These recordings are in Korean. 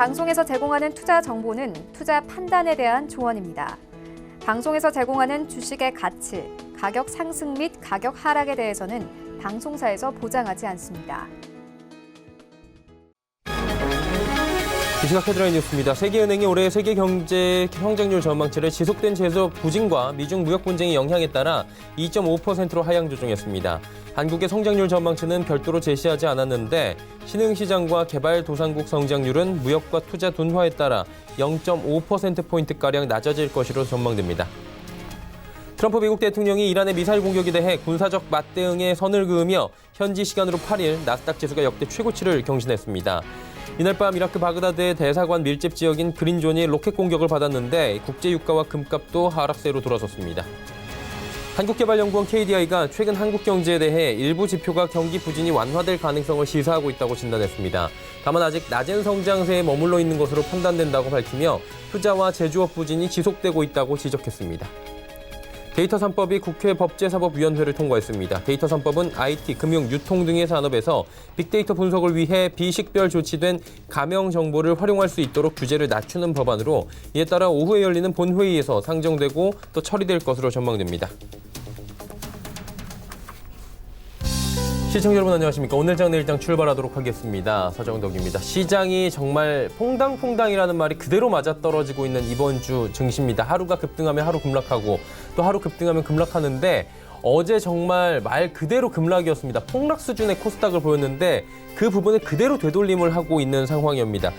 방송에서 제공하는 투자 정보는 투자 판단에 대한 조언입니다. 방송에서 제공하는 주식의 가치, 가격 상승 및 가격 하락에 대해서는 방송사에서 보장하지 않습니다. 이 시각 헤드라인 뉴스입니다. 세계은행이 올해 세계 경제 성장률 전망치를 지속된 제조 부진과 미중 무역 분쟁의 영향에 따라 2.5%로 하향 조정했습니다. 한국의 성장률 전망치는 별도로 제시하지 않았는데 신흥시장과 개발도상국 성장률은 무역과 투자 둔화에 따라 0.5%포인트가량 낮아질 것으로 전망됩니다. 트럼프 미국 대통령이 이란의 미사일 공격에 대해 군사적 맞대응에 선을 그으며 현지 시간으로 8일 나스닥 지수가 역대 최고치를 경신했습니다. 이날 밤 이라크 바그다드의 대사관 밀집 지역인 그린존이 로켓 공격을 받았는데 국제 유가와 금값도 하락세로 돌아섰습니다. 한국개발연구원 KDI가 최근 한국 경제에 대해 일부 지표가 경기 부진이 완화될 가능성을 시사하고 있다고 진단했습니다. 다만 아직 낮은 성장세에 머물러 있는 것으로 판단된다고 밝히며 투자와 제조업 부진이 지속되고 있다고 지적했습니다. 데이터 3법이 국회 법제사법위원회를 통과했습니다. 데이터 3법은 IT, 금융, 유통 등의 산업에서 빅데이터 분석을 위해 비식별 조치된 가명 정보를 활용할 수 있도록 규제를 낮추는 법안으로 이에 따라 오후에 열리는 본회의에서 상정되고 또 처리될 것으로 전망됩니다. 시청자 여러분 안녕하십니까. 오늘장 내일장 출발하도록 하겠습니다. 서정덕입니다. 시장이 정말 퐁당퐁당이라는 말이 그대로 맞아떨어지고 있는 이번 주 증시입니다. 하루가 급등하면 하루 급락하고 또 하루 급등하면 급락하는데 어제 정말 말 그대로 급락이었습니다. 폭락 수준의 코스닥을 보였는데 그 부분을 그대로 되돌림을 하고 있는 상황입니다.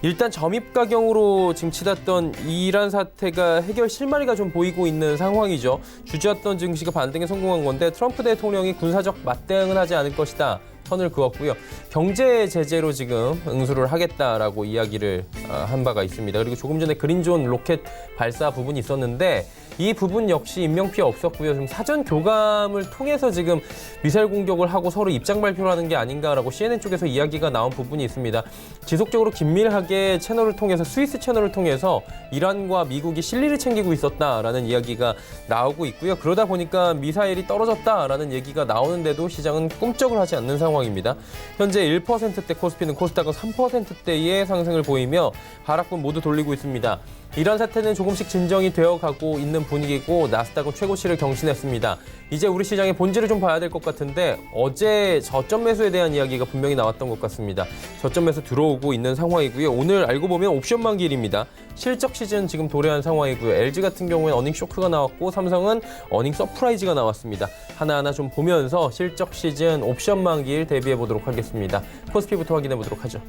일단 점입가경으로 지금 치닫던 이란 사태가 해결 실마리가 좀 보이고 있는 상황이죠. 주저했던 증시가 반등에 성공한 건데 트럼프 대통령이 군사적 맞대응은 하지 않을 것이다. 선을 그었고요. 경제 제재로 지금 응수를 하겠다라고 이야기를 한 바가 있습니다. 그리고 조금 전에 그린존 로켓 발사 부분이 있었는데 이 부분 역시 인명피해 없었고요. 지금 사전 교감을 통해서 지금 미사일 공격을 하고 서로 입장 발표를 하는 게 아닌가라고 CNN 쪽에서 이야기가 나온 부분이 있습니다. 지속적으로 긴밀하게 채널을 통해서 스위스 채널을 통해서 이란과 미국이 실리를 챙기고 있었다라는 이야기가 나오고 있고요. 그러다 보니까 미사일이 떨어졌다라는 얘기가 나오는데도 시장은 꿈쩍을 하지 않는 상황입니다. 현재 1%대 코스피는 코스닥은 3%대의 상승을 보이며 하락분 모두 돌리고 있습니다. 이란 사태는 조금씩 진정이 되어가고 있는 분위기고 나스닥은 최고치를 경신했습니다. 이제 우리 시장의 본질을 좀 봐야 될 것 같은데 어제 저점 매수에 대한 이야기가 분명히 나왔던 것 같습니다. 저점 매수 들어오고 있는 상황이고요. 오늘 알고 보면 옵션 만기일입니다. 실적 시즌 지금 도래한 상황이고요. LG 같은 경우에는 어닝 쇼크가 나왔고 삼성은 어닝 서프라이즈가 나왔습니다. 하나하나 좀 보면서 실적 시즌 옵션 만기일 대비해 보도록 하겠습니다. 코스피부터 확인해 보도록 하죠.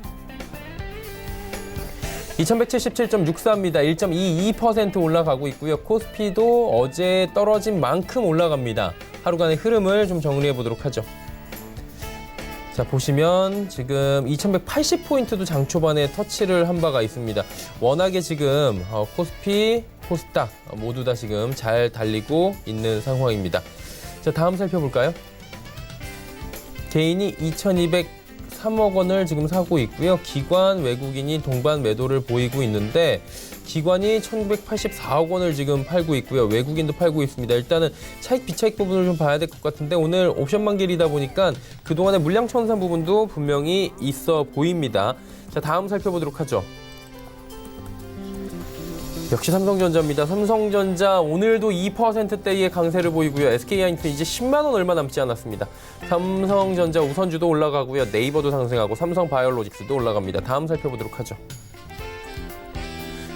2177.64입니다. 1.22% 올라가고 있고요. 코스피도 어제 떨어진 만큼 올라갑니다. 하루간의 흐름을 좀 정리해 보도록 하죠. 자, 보시면 지금 2180포인트도 장 초반에 터치를 한 바가 있습니다. 워낙에 지금 코스피, 코스닥 모두 다 지금 잘 달리고 있는 상황입니다. 자, 다음 살펴볼까요? 개인이 2203억 원을 지금 사고 있고요. 기관, 외국인이 동반 매도를 보이고 있는데 기관이 1984억 원을 지금 팔고 있고요. 외국인도 팔고 있습니다. 일단은 차익, 비차익 부분을 좀 봐야 될 것 같은데 오늘 옵션 만기일이다 보니까 그동안의 물량 청산 부분도 분명히 있어 보입니다. 자, 다음 살펴보도록 하죠. 역시 삼성전자입니다. 삼성전자 오늘도 2%대의 강세를 보이고요. SK하이닉스 이제 10만 원 얼마 남지 않았습니다. 삼성전자 우선주도 올라가고요. 네이버도 상승하고 삼성바이오로직스도 올라갑니다. 다음 살펴보도록 하죠.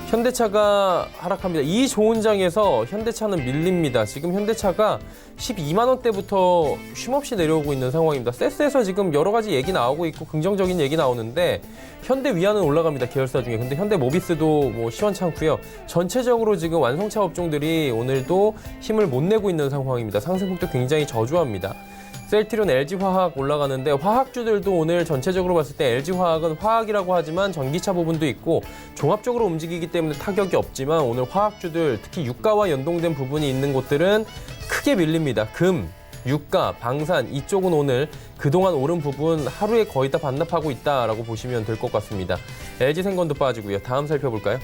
현대차가 하락합니다. 이 좋은 장에서 현대차는 밀립니다. 지금 현대차가 12만 원대부터 쉼없이 내려오고 있는 상황입니다. 세스에서 지금 여러 가지 얘기 나오고 있고 긍정적인 얘기 나오는데 현대 위안은 올라갑니다. 계열사 중에. 근데 현대 모비스도 뭐 시원찮고요. 전체적으로 지금 완성차 업종들이 오늘도 힘을 못 내고 있는 상황입니다. 상승폭도 굉장히 저조합니다. 셀트리온, LG화학 올라가는데 화학주들도 오늘 전체적으로 봤을 때 LG화학은 화학이라고 하지만 전기차 부분도 있고 종합적으로 움직이기 때문에 타격이 없지만 오늘 화학주들 특히 유가와 연동된 부분이 있는 곳들은 크게 밀립니다. 금, 유가, 방산 이쪽은 오늘 그동안 오른 부분 하루에 거의 다 반납하고 있다라고 보시면 될 것 같습니다. LG생건도 빠지고요. 다음 살펴볼까요?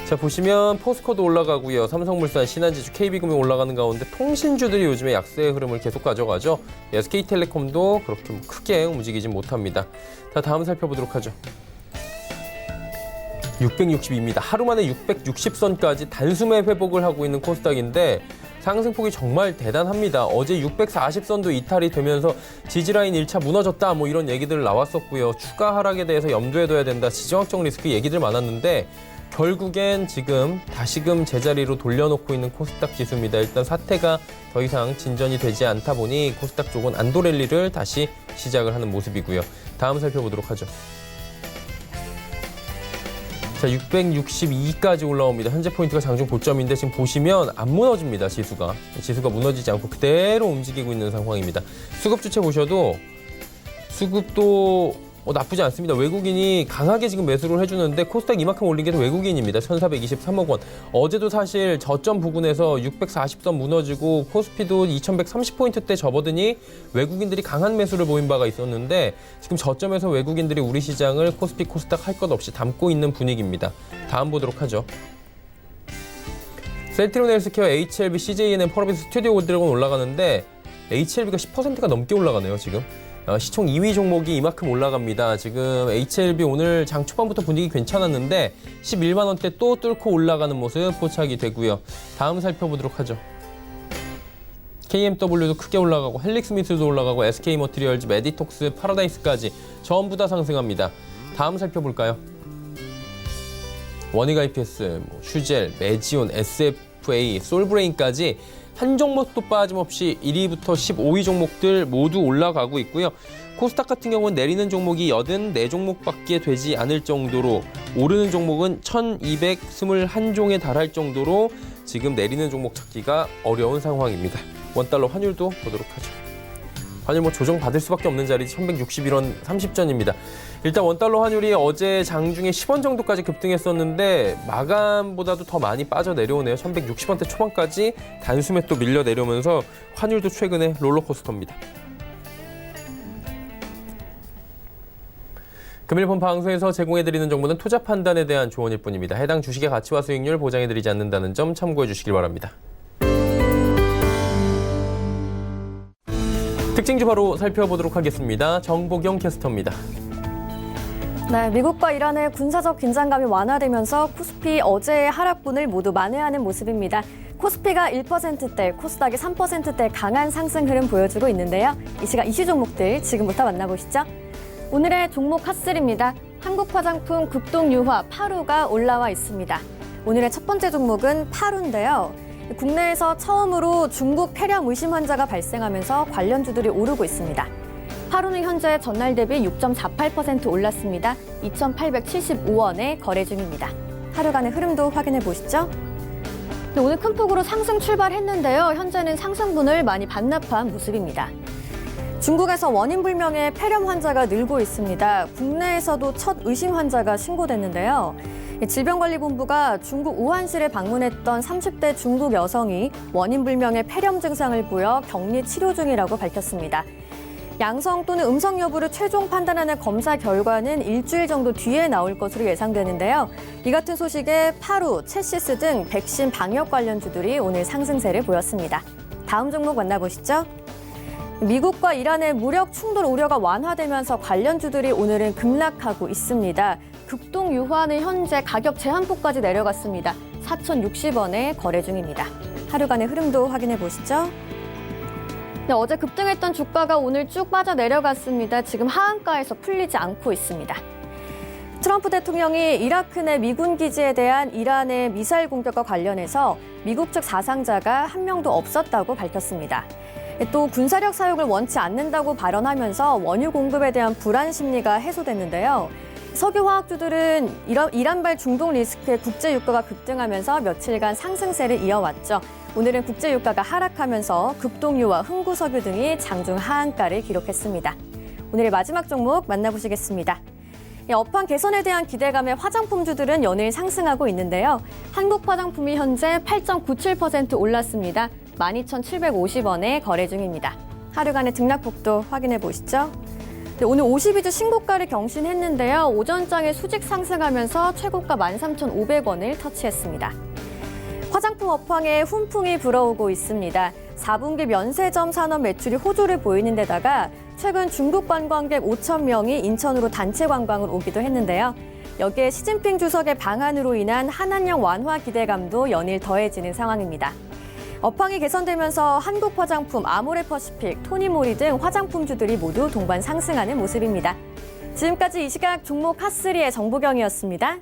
자, 보시면 포스코도 올라가고요. 삼성물산, 신한지주, KB금융 올라가는 가운데 통신주들이 요즘에 약세의 흐름을 계속 가져가죠. SK텔레콤도 그렇게 크게 움직이진 못합니다. 자, 다음 살펴보도록 하죠. 662입니다. 하루 만에 660선까지 단숨에 회복을 하고 있는 코스닥인데 상승폭이 정말 대단합니다. 어제 640선도 이탈이 되면서 지지라인 1차 무너졌다 뭐 이런 얘기들 나왔었고요. 추가 하락에 대해서 염두에 둬야 된다. 지정학적 리스크 얘기들 많았는데 결국엔 지금 다시금 제자리로 돌려놓고 있는 코스닥 지수입니다. 일단 사태가 더 이상 진전이 되지 않다 보니 코스닥 쪽은 안도 랠리를 다시 시작을 하는 모습이고요. 다음 살펴보도록 하죠. 자, 662까지 올라옵니다. 현재 포인트가 장중 고점인데 지금 보시면 안 무너집니다. 지수가 무너지지 않고 그대로 움직이고 있는 상황입니다. 수급 주체 보셔도 수급도 나쁘지 않습니다. 외국인이 강하게 지금 매수를 해주는데 코스닥 이만큼 올린 게 다 외국인입니다. 1,423억 원. 어제도 사실 저점 부근에서 640선 무너지고 코스피도 2,130포인트대 접어드니 외국인들이 강한 매수를 보인 바가 있었는데 지금 저점에서 외국인들이 우리 시장을 코스피, 코스닥 할 것 없이 담고 있는 분위기입니다. 다음 보도록 하죠. 셀트리온 헬스케어, HLB, CJNM, 펄어비스, 스튜디오 골드래곤 올라가는데 HLB가 10%가 넘게 올라가네요, 지금. 시총 2위 종목이 이만큼 올라갑니다. 지금 HLB 오늘 장 초반부터 분위기 괜찮았는데 11만 원대 또 뚫고 올라가는 모습 포착이 되고요. 다음 살펴보도록 하죠. KMW도 크게 올라가고 헬릭스미스도 올라가고 SK머티리얼즈, 메디톡스, 파라다이스까지 전부 다 상승합니다. 다음 살펴볼까요? 원익 IPS, 슈젤, 메지온, SFA, 솔브레인까지 한 종목도 빠짐없이 1위부터 15위 종목들 모두 올라가고 있고요. 코스닥 같은 경우는 내리는 종목이 84종목밖에 되지 않을 정도로 오르는 종목은 1221종에 달할 정도로 지금 내리는 종목 찾기가 어려운 상황입니다. 원달러 환율도 보도록 하죠. 환율 조정 받을 수밖에 없는 자리 1161원 30전입니다. 일단 원달러 환율이 어제 장중에 10원 정도까지 급등했었는데 마감보다도 더 많이 빠져 내려오네요. 1160원대 초반까지 단숨에 또 밀려 내려오면서 환율도 최근에 롤러코스터입니다. 금일 본 방송에서 제공해드리는 정보는 투자 판단에 대한 조언일 뿐입니다. 해당 주식의 가치와 수익률 보장해드리지 않는다는 점 참고해 주시길 바랍니다. 특징주 바로 살펴보도록 하겠습니다. 정보경 캐스터입니다. 네, 미국과 이란의 군사적 긴장감이 완화되면서 코스피 어제의 하락분을 모두 만회하는 모습입니다. 코스피가 1%대, 코스닥이 3%대 강한 상승 흐름 보여주고 있는데요. 이 시각 이슈 종목들 지금부터 만나보시죠. 오늘의 종목 핫3입니다. 한국화장품, 극동유화, 파루가 올라와 있습니다. 오늘의 첫 번째 종목은 파루인데요. 국내에서 처음으로 중국 폐렴 의심 환자가 발생하면서 관련주들이 오르고 있습니다. 파루는 현재 전날 대비 6.48% 올랐습니다. 2,875원에 거래 중입니다. 하루간의 흐름도 확인해 보시죠. 네, 오늘 큰 폭으로 상승 출발했는데요. 현재는 상승분을 많이 반납한 모습입니다. 중국에서 원인 불명의 폐렴 환자가 늘고 있습니다. 국내에서도 첫 의심 환자가 신고됐는데요. 질병관리본부가 중국 우한시를 방문했던 30대 중국 여성이 원인 불명의 폐렴 증상을 보여 격리 치료 중이라고 밝혔습니다. 양성 또는 음성 여부를 최종 판단하는 검사 결과는 일주일 정도 뒤에 나올 것으로 예상되는데요. 이 같은 소식에 파루, 체시스 등 백신 방역 관련주들이 오늘 상승세를 보였습니다. 다음 종목 만나보시죠. 미국과 이란의 무력 충돌 우려가 완화되면서 관련주들이 오늘은 급락하고 있습니다. 극동유화는 현재 가격 제한폭까지 내려갔습니다. 4,060원에 거래 중입니다. 하루간의 흐름도 확인해 보시죠. 네, 어제 급등했던 주가가 오늘 쭉 빠져 내려갔습니다. 지금 하한가에서 풀리지 않고 있습니다. 트럼프 대통령이 이라크 내 미군 기지에 대한 이란의 미사일 공격과 관련해서 미국 측 사상자가 한 명도 없었다고 밝혔습니다. 또 군사력 사용을 원치 않는다고 발언하면서 원유 공급에 대한 불안 심리가 해소됐는데요. 석유화학주들은 이란발 중동 리스크의 국제유가가 급등하면서 며칠간 상승세를 이어왔죠. 오늘은 국제유가가 하락하면서 급동유와 흥구석유 등이 장중 하한가를 기록했습니다. 오늘의 마지막 종목 만나보시겠습니다. 업황 개선에 대한 기대감에 화장품주들은 연일 상승하고 있는데요. 한국 화장품이 현재 8.97% 올랐습니다. 12,750원에 거래 중입니다. 하루간의 등락폭도 확인해 보시죠. 네, 오늘 52주 신고가를 경신했는데요. 오전장에 수직 상승하면서 최고가 13,500원을 터치했습니다. 화장품 업황에 훈풍이 불어오고 있습니다. 4분기 면세점 산업 매출이 호조를 보이는 데다가 최근 중국 관광객 5,000명이 인천으로 단체 관광을 오기도 했는데요. 여기에 시진핑 주석의 방안으로 인한 한한령 완화 기대감도 연일 더해지는 상황입니다. 업황이 개선되면서 한국 화장품, 아모레퍼시픽, 토니모리 등 화장품주들이 모두 동반 상승하는 모습입니다. 지금까지 이 시각 종목 핫3의 정보경이었습니다.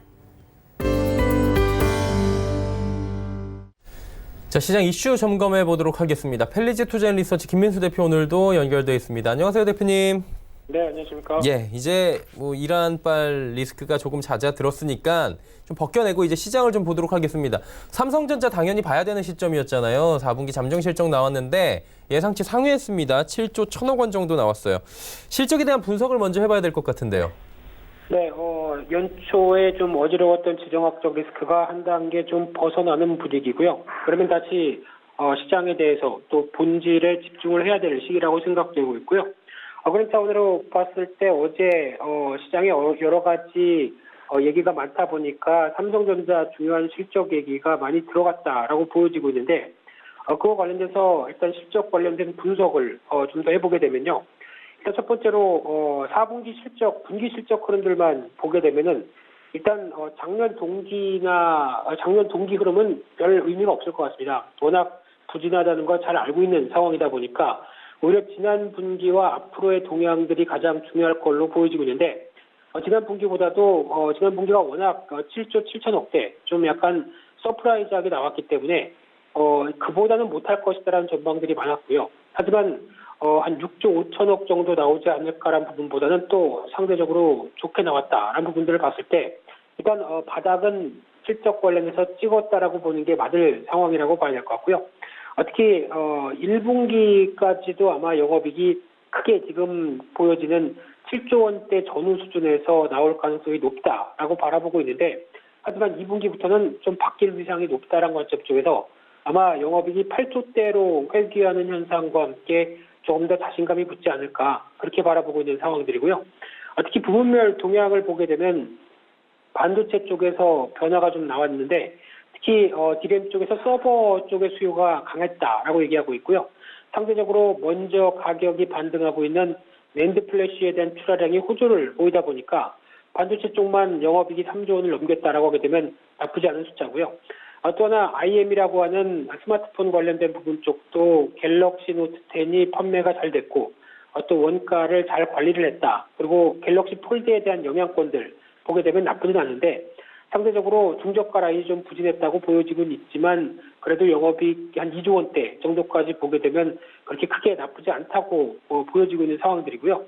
자, 시장 이슈 점검해 보도록 하겠습니다. 펠리지 투자앤리서치 김민수 대표 오늘도 연결돼 있습니다. 안녕하세요, 대표님. 네, 안녕하십니까. 예, 이제 뭐 이란발 리스크가 조금 잦아들었으니까 좀 벗겨내고 이제 시장을 좀 보도록 하겠습니다. 삼성전자 당연히 봐야 되는 시점이었잖아요. 4분기 잠정 실적 나왔는데 예상치 상회했습니다. 7조 1,000억 원 정도 나왔어요. 실적에 대한 분석을 먼저 해봐야 될 것 같은데요. 네, 연초에 좀 어지러웠던 지정학적 리스크가 한 단계 좀 벗어나는 분위기고요. 그러면 다시 시장에 대해서 또 본질에 집중을 해야 될 시기라고 생각되고 있고요. 그런 차원으로 봤을 때 어제 시장에 여러 가지 얘기가 많다 보니까 삼성전자 중요한 실적 얘기가 많이 들어갔다라고 보여지고 있는데 그와 관련돼서 일단 실적 관련된 분석을 좀 더 해보게 되면요. 일단 첫 번째로 4분기 실적, 분기 실적 흐름들만 보게 되면은 일단 작년 동기 흐름은 별 의미가 없을 것 같습니다. 워낙 부진하다는 걸 잘 알고 있는 상황이다 보니까 오히려 지난 분기와 앞으로의 동향들이 가장 중요할 걸로 보여지고 있는데 지난 분기보다도 지난 분기가 워낙 7조 7천억대 좀 약간 서프라이즈하게 나왔기 때문에 그보다는 못할 것이다라는 전망들이 많았고요. 하지만 한 6조 5천억 정도 나오지 않을까라는 부분보다는 또 상대적으로 좋게 나왔다라는 부분들을 봤을 때 일단 바닥은 실적 관련해서 찍었다라고 보는 게 맞을 상황이라고 봐야 될 것 같고요. 특히 1분기까지도 아마 영업이익이 크게 지금 보여지는 7조 원대 전후 수준에서 나올 가능성이 높다라고 바라보고 있는데 하지만 2분기부터는 좀 바뀔 위상이 높다라는 관점 쪽에서 아마 영업이익이 8조대로 회귀하는 현상과 함께 조금 더 자신감이 붙지 않을까 그렇게 바라보고 있는 상황들이고요. 특히 부분별 동향을 보게 되면 반도체 쪽에서 변화가 좀 나왔는데 특히 DRAM 쪽에서 서버 쪽의 수요가 강했다라고 얘기하고 있고요. 상대적으로 먼저 가격이 반등하고 있는 낸드 플래시에 대한 출하량이 호조를 보이다 보니까 반도체 쪽만 영업이익이 3조 원을 넘겼다라고 하게 되면 나쁘지 않은 숫자고요. 또 하나 IM이라고 하는 스마트폰 관련된 부분 쪽도 갤럭시 노트 10이 판매가 잘 됐고 또 원가를 잘 관리를 했다. 그리고 갤럭시 폴드에 대한 영향권들 보게 되면 나쁘진 않은데 상대적으로 중저가 라인이 좀 부진했다고 보여지고는 있지만 그래도 영업이익 한 2조 원대 정도까지 보게 되면 그렇게 크게 나쁘지 않다고 보여지고 있는 상황들이고요.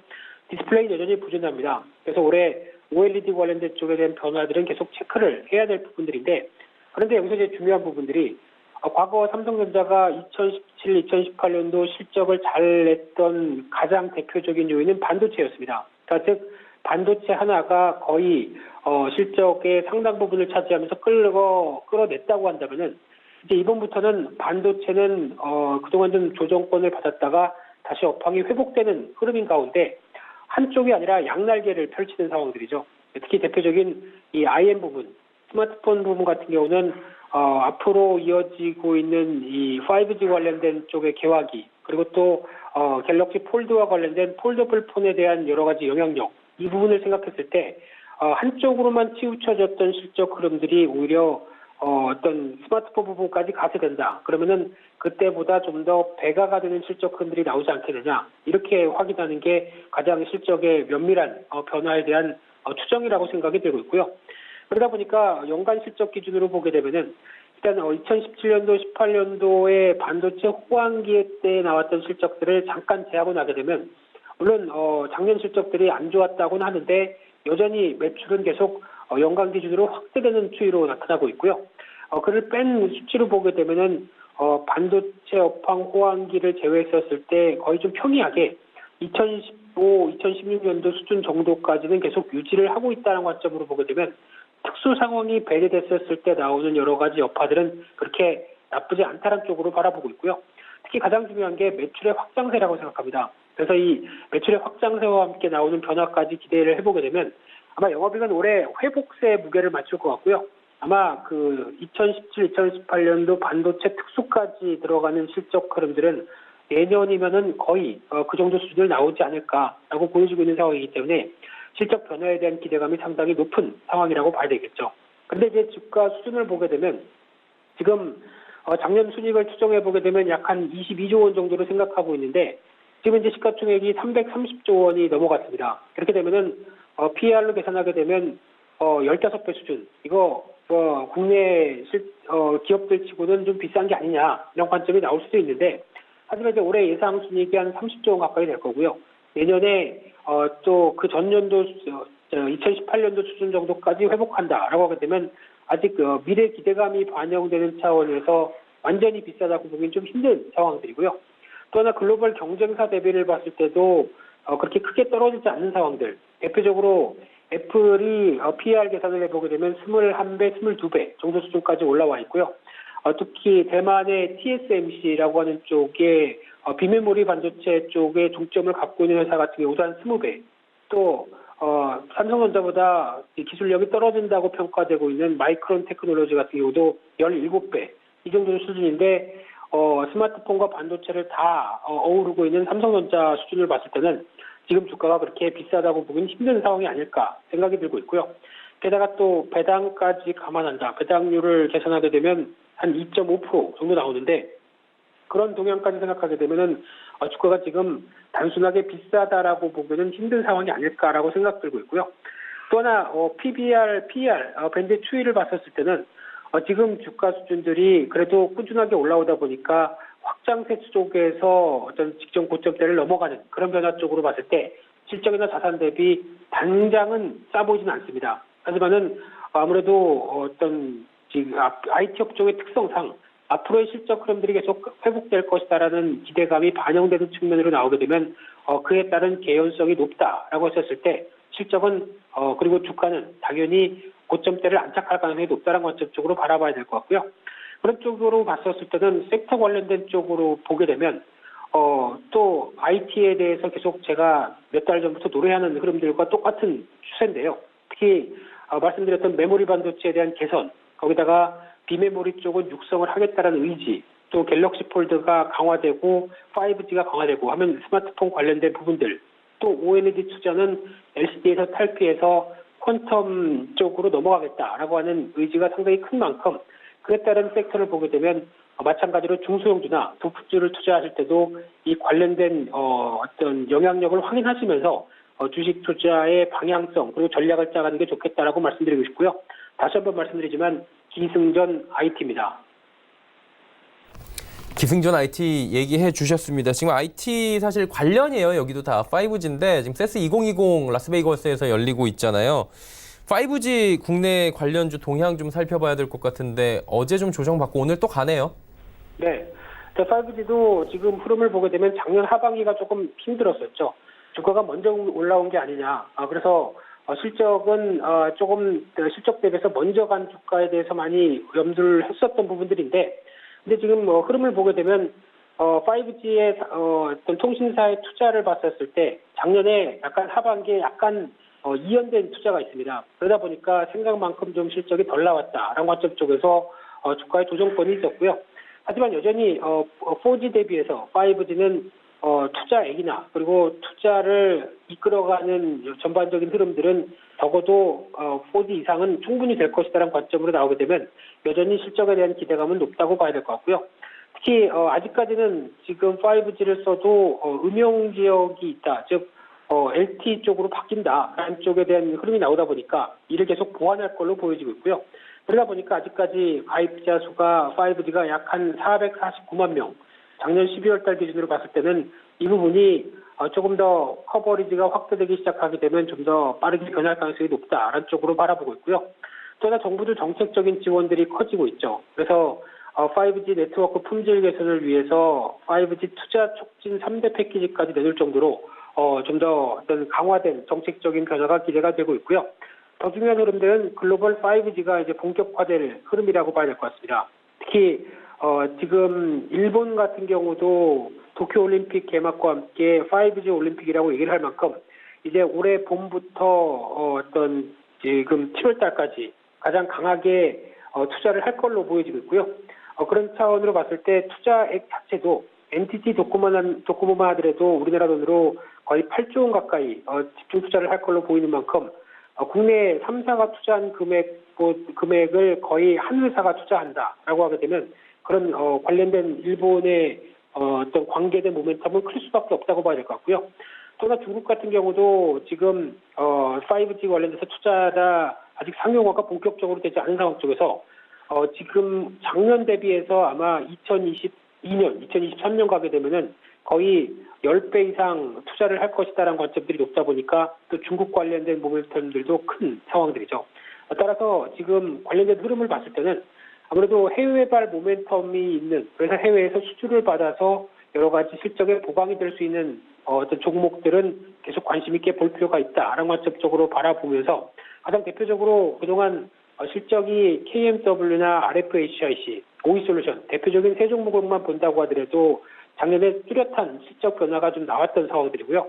디스플레이는 여전히 부진합니다. 그래서 올해 OLED 관련된 쪽에 대한 변화들은 계속 체크를 해야 될 부분들인데 그런데 여기서 이제 중요한 부분들이 과거 삼성전자가 2017, 2018년도 실적을 잘 냈던 가장 대표적인 요인은 반도체였습니다. 그러니까 즉 반도체 하나가 거의 실적의 상당 부분을 차지하면서 끌어냈다고 한다면은 이제 이번부터는 반도체는 그동안 좀 조정권을 받았다가 다시 업황이 회복되는 흐름인 가운데 한쪽이 아니라 양날개를 펼치는 상황들이죠. 특히 대표적인 이 IM 부분, 스마트폰 부분 같은 경우는 앞으로 이어지고 있는 이 5G 관련된 쪽의 개화기 그리고 또 갤럭시 폴드와 관련된 폴더블 폰에 대한 여러 가지 영향력 이 부분을 생각했을 때 한쪽으로만 치우쳐졌던 실적 흐름들이 오히려 어떤 스마트폰 부분까지 가게 된다. 그러면은 그때보다 좀 더 배가가 되는 실적 흐름들이 나오지 않겠느냐. 이렇게 확인하는 게 가장 실적의 면밀한 변화에 대한 추정이라고 생각이 들고 있고요. 그러다 보니까 연간 실적 기준으로 보게 되면은 일단 2017년도, 18년도에 반도체 호황기 때 나왔던 실적들을 잠깐 제하고 나게 되면 물론 작년 실적들이 안 좋았다고는 하는데 여전히 매출은 계속 연간 기준으로 확대되는 추이로 나타나고 있고요. 그를 뺀 수치로 보게 되면은 반도체 업황 호황기를 제외했었을 때 거의 좀 평이하게 2015, 2016년도 수준 정도까지는 계속 유지를 하고 있다는 관점으로 보게 되면 특수 상황이 배제됐었을 때 나오는 여러 가지 여파들은 그렇게 나쁘지 않다는 쪽으로 바라보고 있고요. 특히 가장 중요한 게 매출의 확장세라고 생각합니다. 그래서 이 매출의 확장세와 함께 나오는 변화까지 기대를 해보게 되면 아마 영업이익은 올해 회복세의 무게를 맞출 것 같고요. 아마 그 2017, 2018년도 반도체 특수까지 들어가는 실적 흐름들은 내년이면은 거의 그 정도 수준을 나오지 않을까라고 보여지고 있는 상황이기 때문에 실적 변화에 대한 기대감이 상당히 높은 상황이라고 봐야 되겠죠. 근데 이제 주가 수준을 보게 되면 지금 작년 순이익을 추정해 보게 되면 약 한 22조 원 정도로 생각하고 있는데 지금 이제 시가총액이 330조 원이 넘어갔습니다. 이렇게 되면은 PER로 계산하게 되면 15배 수준. 이거 국내 기업들 치고는 좀 비싼 게 아니냐 이런 관점이 나올 수도 있는데 하지만 이제 올해 예상 순이익이 한 30조 원 가까이 될 거고요. 내년에 또 그 전년도 2018년도 수준 정도까지 회복한다라고 하게 되면 아직 미래 기대감이 반영되는 차원에서 완전히 비싸다고 보기는 좀 힘든 상황들이고요. 또 하나 글로벌 경쟁사 대비를 봤을 때도 그렇게 크게 떨어지지 않는 상황들. 대표적으로 애플이 PER 계산을 해보게 되면 21배, 22배 정도 수준까지 올라와 있고요. 특히 대만의 TSMC라고 하는 쪽에 비메모리 반도체 쪽에 중점을 갖고 있는 회사 같은 경우도 한 20배, 또 삼성전자보다 기술력이 떨어진다고 평가되고 있는 마이크론 테크놀로지 같은 경우도 17배 이 정도 수준인데 스마트폰과 반도체를 다 어우르고 있는 삼성전자 수준을 봤을 때는 지금 주가가 그렇게 비싸다고 보기는 힘든 상황이 아닐까 생각이 들고 있고요. 게다가 또 배당까지 감안한다. 배당률을 계산하게 되면 한 2.5% 정도 나오는데 그런 동향까지 생각하게 되면은 주가가 지금 단순하게 비싸다라고 보기는 힘든 상황이 아닐까라고 생각 들고 있고요. 또 하나 PBR, PER 밴드 추이를 봤었을 때는 지금 주가 수준들이 그래도 꾸준하게 올라오다 보니까 확장세 쪽에서 어떤 직전 고점대를 넘어가는 그런 변화 쪽으로 봤을 때 실적이나 자산 대비 당장은 싸 보이지는 않습니다. 하지만은 아무래도 어떤 지금 IT 업종의 특성상 앞으로의 실적 흐름들이 계속 회복될 것이다라는 기대감이 반영되는 측면으로 나오게 되면 그에 따른 개연성이 높다라고 했었을 때 실적은 그리고 주가는 당연히 고점대를 안착할 가능성이 높다는 관점 쪽으로 바라봐야 될 것 같고요. 그런 쪽으로 봤었을 때는 섹터 관련된 쪽으로 보게 되면 또 IT에 대해서 계속 제가 몇 달 전부터 노래하는 흐름들과 똑같은 추세인데요. 특히 말씀드렸던 메모리 반도체에 대한 개선, 거기다가 비메모리 쪽은 육성을 하겠다는 의지, 또 갤럭시 폴드가 강화되고 5G가 강화되고 하면 스마트폰 관련된 부분들, 또 OLED 투자는 LCD에서 탈피해서 퀀텀 쪽으로 넘어가겠다라고 하는 의지가 상당히 큰 만큼 그에 따른 섹터를 보게 되면 마찬가지로 중소형주나 부품주를 투자하실 때도 이 관련된 어떤 영향력을 확인하시면서 주식 투자의 방향성 그리고 전략을 짜가는 게 좋겠다라고 말씀드리고 싶고요. 다시 한번 말씀드리지만 기승전 IT입니다. 기승전 IT 얘기해 주셨습니다. 지금 IT 사실 관련이에요. 여기도 다 5G인데 지금 CES 2020 라스베이거스에서 열리고 있잖아요. 5G 국내 관련주 동향 좀 살펴봐야 될 것 같은데 어제 좀 조정받고 오늘 또 가네요. 네. 5G도 지금 흐름을 보게 되면 작년 하반기가 조금 힘들었었죠. 주가가 먼저 올라온 게 아니냐. 그래서 실적은 조금 실적 대비해서 먼저 간 주가에 대해서 많이 염두를 했었던 부분들인데 근데 지금 흐름을 보게 되면 5G의 어떤 통신사의 투자를 봤었을 때 작년에 약간 하반기에 약간 이연된 투자가 있습니다. 그러다 보니까 생각만큼 좀 실적이 덜 나왔다라는 관점 쪽에서 주가의 조정권이 있었고요. 하지만 여전히 4G 대비해서 5G는 투자액이나 그리고 투자를 이끌어가는 전반적인 흐름들은 적어도 4G 이상은 충분히 될 것이다라는 관점으로 나오게 되면 여전히 실적에 대한 기대감은 높다고 봐야 될 것 같고요. 특히 아직까지는 지금 5G를 써도 음용 지역이 있다. 즉 LTE 쪽으로 바뀐다라는 쪽에 대한 흐름이 나오다 보니까 이를 계속 보완할 걸로 보여지고 있고요. 그러다 보니까 아직까지 가입자 수가 5G가 약 한 449만 명, 작년 12월 달 기준으로 봤을 때는 이 부분이 조금 더 커버리지가 확대되기 시작하게 되면 좀 더 빠르게 변할 가능성이 높다라는 쪽으로 바라보고 있고요. 또 하나 정부도 정책적인 지원들이 커지고 있죠. 그래서 5G 네트워크 품질 개선을 위해서 5G 투자 촉진 3대 패키지까지 내놓을 정도로 좀 더 어떤 강화된 정책적인 변화가 기대가 되고 있고요. 더 중요한 흐름들은 글로벌 5G가 이제 본격화될 흐름이라고 봐야 될 것 같습니다. 특히 지금 일본 같은 경우도 도쿄올림픽 개막과 함께 5G 올림픽이라고 얘기를 할 만큼 이제 올해 봄부터 어떤 지금 7월 달까지 가장 강하게 투자를 할 걸로 보여지고 있고요. 그런 차원으로 봤을 때 투자액 자체도 NTT 도코모만 하더라도 우리나라 돈으로 거의 8조 원 가까이 집중 투자를 할 걸로 보이는 만큼 국내 3사가 투자한 금액을 거의 한 회사가 투자한다라고 하게 되면 그런 관련된 일본의 어떤 관계된 모멘텀은 클 수밖에 없다고 봐야 될 것 같고요. 또나 중국 같은 경우도 지금 5G 관련돼서 투자가 아직 상용화가 본격적으로 되지 않은 상황 쪽에서 지금 작년 대비해서 아마 2022년, 2023년 가게 되면은 거의 10배 이상 투자를 할 것이다라는 관점들이 높다 보니까 또 중국 관련된 모멘텀들도 큰 상황들이죠. 따라서 지금 관련된 흐름을 봤을 때는 아무래도 해외발 모멘텀이 있는, 그래서 해외에서 수주를 받아서 여러 가지 실적에 보강이 될 수 있는 어떤 종목들은 계속 관심 있게 볼 필요가 있다라는 관점적으로 바라보면서 가장 대표적으로 그동안 실적이 KMW나 RFHIC, OE솔루션 대표적인 세 종목만 본다고 하더라도 작년에 뚜렷한 실적 변화가 좀 나왔던 상황들이고요.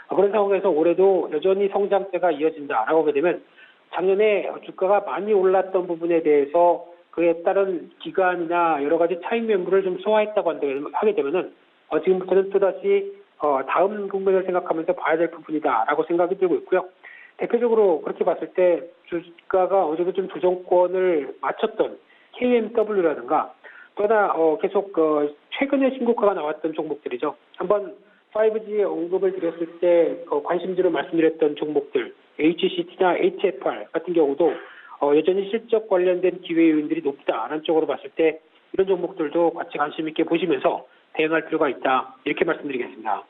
그런 상황에서 올해도 여전히 성장세가 이어진다라고 하게 되면 작년에 주가가 많이 올랐던 부분에 대해서 그에 따른 기간이나 여러 가지 차익 매물을 좀 소화했다고 하게 되면은 지금부터는 또다시 다음 국면을 생각하면서 봐야 될 부분이다라고 생각이 들고 있고요. 대표적으로 그렇게 봤을 때 주가가 어느 정도 좀 조정권을 맞췄던 KMW라든가 또나 계속 최근에 신고가가 나왔던 종목들이죠. 한번 5G 언급을 드렸을 때 관심주로 말씀드렸던 종목들 HCT나 HFR 같은 경우도 여전히 실적 관련된 기회 요인들이 높다라는 쪽으로 봤을 때 이런 종목들도 같이 관심 있게 보시면서 대응할 필요가 있다. 이렇게 말씀드리겠습니다.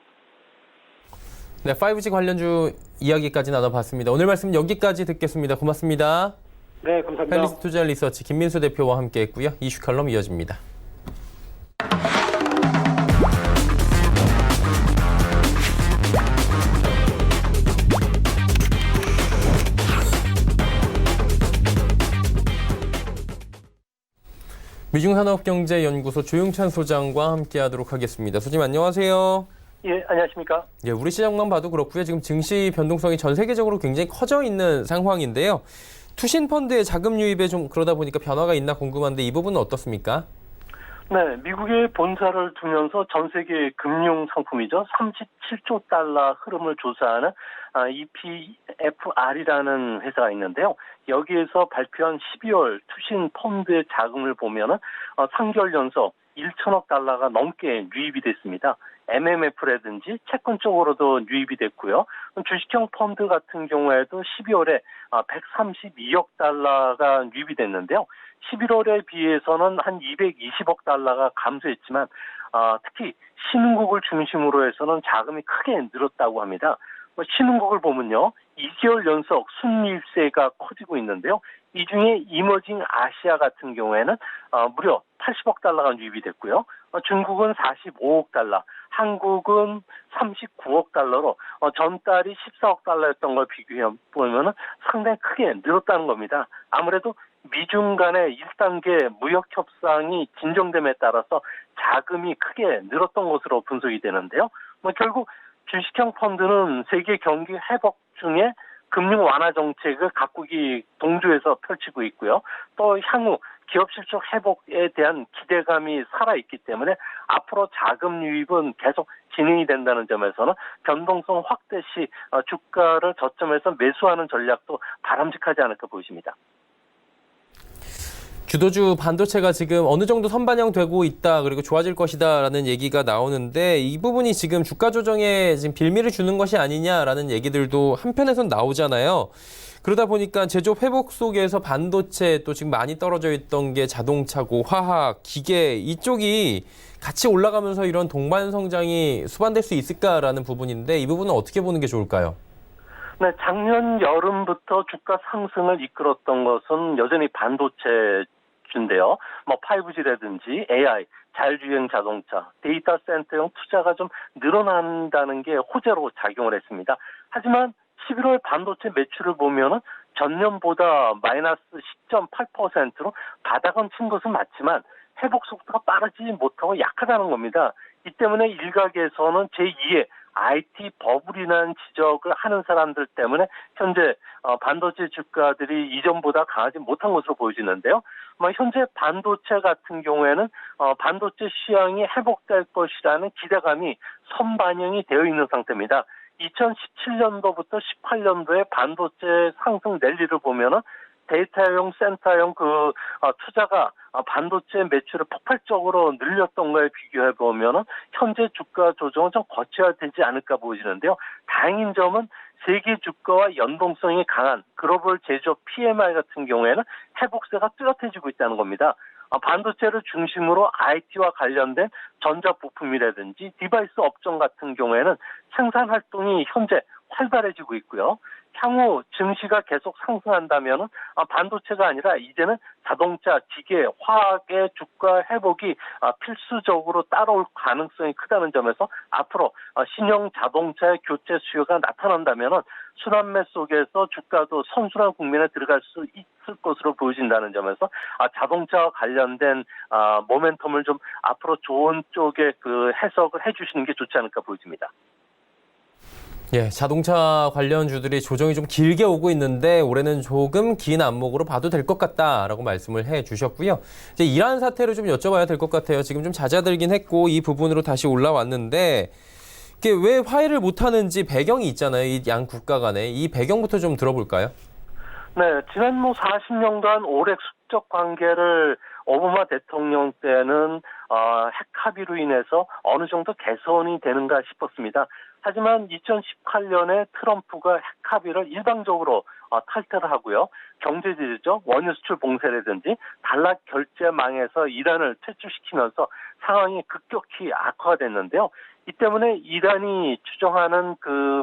네, 5G 관련주 이야기까지 나눠봤습니다. 오늘 말씀 여기까지 듣겠습니다. 고맙습니다. 네, 감사합니다. 펠리스 투자 리서치 김민수 대표와 함께했고요. 이슈 칼럼 이어집니다. 미중산업경제연구소 조용찬 소장과 함께하도록 하겠습니다. 소장님 안녕하세요. 예, 안녕하십니까? 예, 우리 시장만 봐도 그렇고요. 지금 증시 변동성이 전 세계적으로 굉장히 커져 있는 상황인데요. 투신 펀드의 자금 유입에 좀 그러다 보니까 변화가 있나 궁금한데 이 부분은 어떻습니까? 네, 미국의 본사를 두면서 전 세계 금융 상품이죠. 37조 달러 흐름을 조사하는 EPFR이라는 회사가 있는데요. 여기에서 발표한 12월 투신 펀드의 자금을 보면은 3개월 연속 1천억 달러가 넘게 유입이 됐습니다. MMF라든지 채권 쪽으로도 유입이 됐고요. 주식형 펀드 같은 경우에도 12월에 132억 달러가 유입이 됐는데요. 11월에 비해서는 한 220억 달러가 감소했지만 특히 신흥국을 중심으로 해서는 자금이 크게 늘었다고 합니다. 신흥국을 보면요. 2개월 연속 순유입세가 커지고 있는데요. 이 중에 이머징 아시아 같은 경우에는 무려 80억 달러가 유입이 됐고요. 중국은 45억 달러, 한국은 39억 달러로 전달이 14억 달러였던 걸 비교해 보면 상당히 크게 늘었다는 겁니다. 아무래도 미중 간의 1단계 무역 협상이 진정됨에 따라서 자금이 크게 늘었던 것으로 분석이 되는데요. 결국 주식형 펀드는 세계 경기 회복 중에 금융 완화 정책을 각국이 동조해서 펼치고 있고요. 또 향후 기업 실적 회복에 대한 기대감이 살아있기 때문에 앞으로 자금 유입은 계속 진행이 된다는 점에서는 변동성 확대 시 주가를 저점에서 매수하는 전략도 바람직하지 않을까 보입니다. 주도주 반도체가 지금 어느 정도 선반영되고 있다, 그리고 좋아질 것이다라는 얘기가 나오는데 이 부분이 지금 주가 조정에 지금 빌미를 주는 것이 아니냐라는 얘기들도 한편에선 나오잖아요. 그러다 보니까 제조업 회복 속에서 반도체 또 지금 많이 떨어져 있던 게 자동차고 화학, 기계 이쪽이 같이 올라가면서 이런 동반 성장이 수반될 수 있을까라는 부분인데 이 부분은 어떻게 보는 게 좋을까요? 네, 작년 여름부터 주가 상승을 이끌었던 것은 여전히 반도체인데요. 5G라든지 AI, 자율주행 자동차, 데이터 센터용 투자가 좀 늘어난다는 게 호재로 작용을 했습니다. 하지만 11월 반도체 매출을 보면은 전년보다 마이너스 10.8%로 바닥은 친 것은 맞지만 회복 속도가 빠르지 못하고 약하다는 겁니다. 이 때문에 일각에서는 제2의 IT 버블이라는 지적을 하는 사람들 때문에 현재 반도체 주가들이 이전보다 강하지 못한 것으로 보여지는데요. 현재 반도체 같은 경우에는 반도체 시황이 회복될 것이라는 기대감이 선반영이 되어 있는 상태입니다. 2017년도부터 18년도에 반도체 상승 랠리를 보면은 데이터용, 센터용 투자가 반도체 매출을 폭발적으로 늘렸던 거에 비교해 보면은 현재 주가 조정은 좀 거쳐야 되지 않을까 보이는데요. 다행인 점은 세계 주가와 연동성이 강한 글로벌 제조업 PMI 같은 경우에는 회복세가 뚜렷해지고 있다는 겁니다. 반도체를 중심으로 IT와 관련된 전자부품이라든지 디바이스 업종 같은 경우에는 생산 활동이 현재 활발해지고 있고요. 향후 증시가 계속 상승한다면 반도체가 아니라 이제는 자동차, 기계, 화학의 주가 회복이 필수적으로 따라올 가능성이 크다는 점에서 앞으로 신형 자동차의 교체 수요가 나타난다면 순환매 속에서 주가도 선순환 국면에 들어갈 수 있을 것으로 보여진다는 점에서 자동차와 관련된 모멘텀을 좀 앞으로 좋은 쪽에 해석을 해주시는 게 좋지 않을까 보여집니다. 예, 자동차 관련주들이 조정이 좀 길게 오고 있는데 올해는 조금 긴 안목으로 봐도 될 것 같다라고 말씀을 해 주셨고요. 이제 이란 사태를 좀 여쭤봐야 될 것 같아요. 지금 좀 잦아들긴 했고 이 부분으로 다시 올라왔는데 이게 왜 화해를 못하는지 배경이 있잖아요. 이 양 국가 간에. 이 배경부터 좀 들어볼까요? 네, 지난 40년간 오랜 수적 관계를 오바마 대통령 때는 핵 합의로 인해서 어느 정도 개선이 되는가 싶었습니다. 하지만 2018년에 트럼프가 핵 합의를 일방적으로 탈퇴를 하고요. 경제 제재죠. 원유 수출 봉쇄라든지 달러 결제망에서 이란을 퇴출시키면서 상황이 급격히 악화가 됐는데요. 이 때문에 이란이 추정하는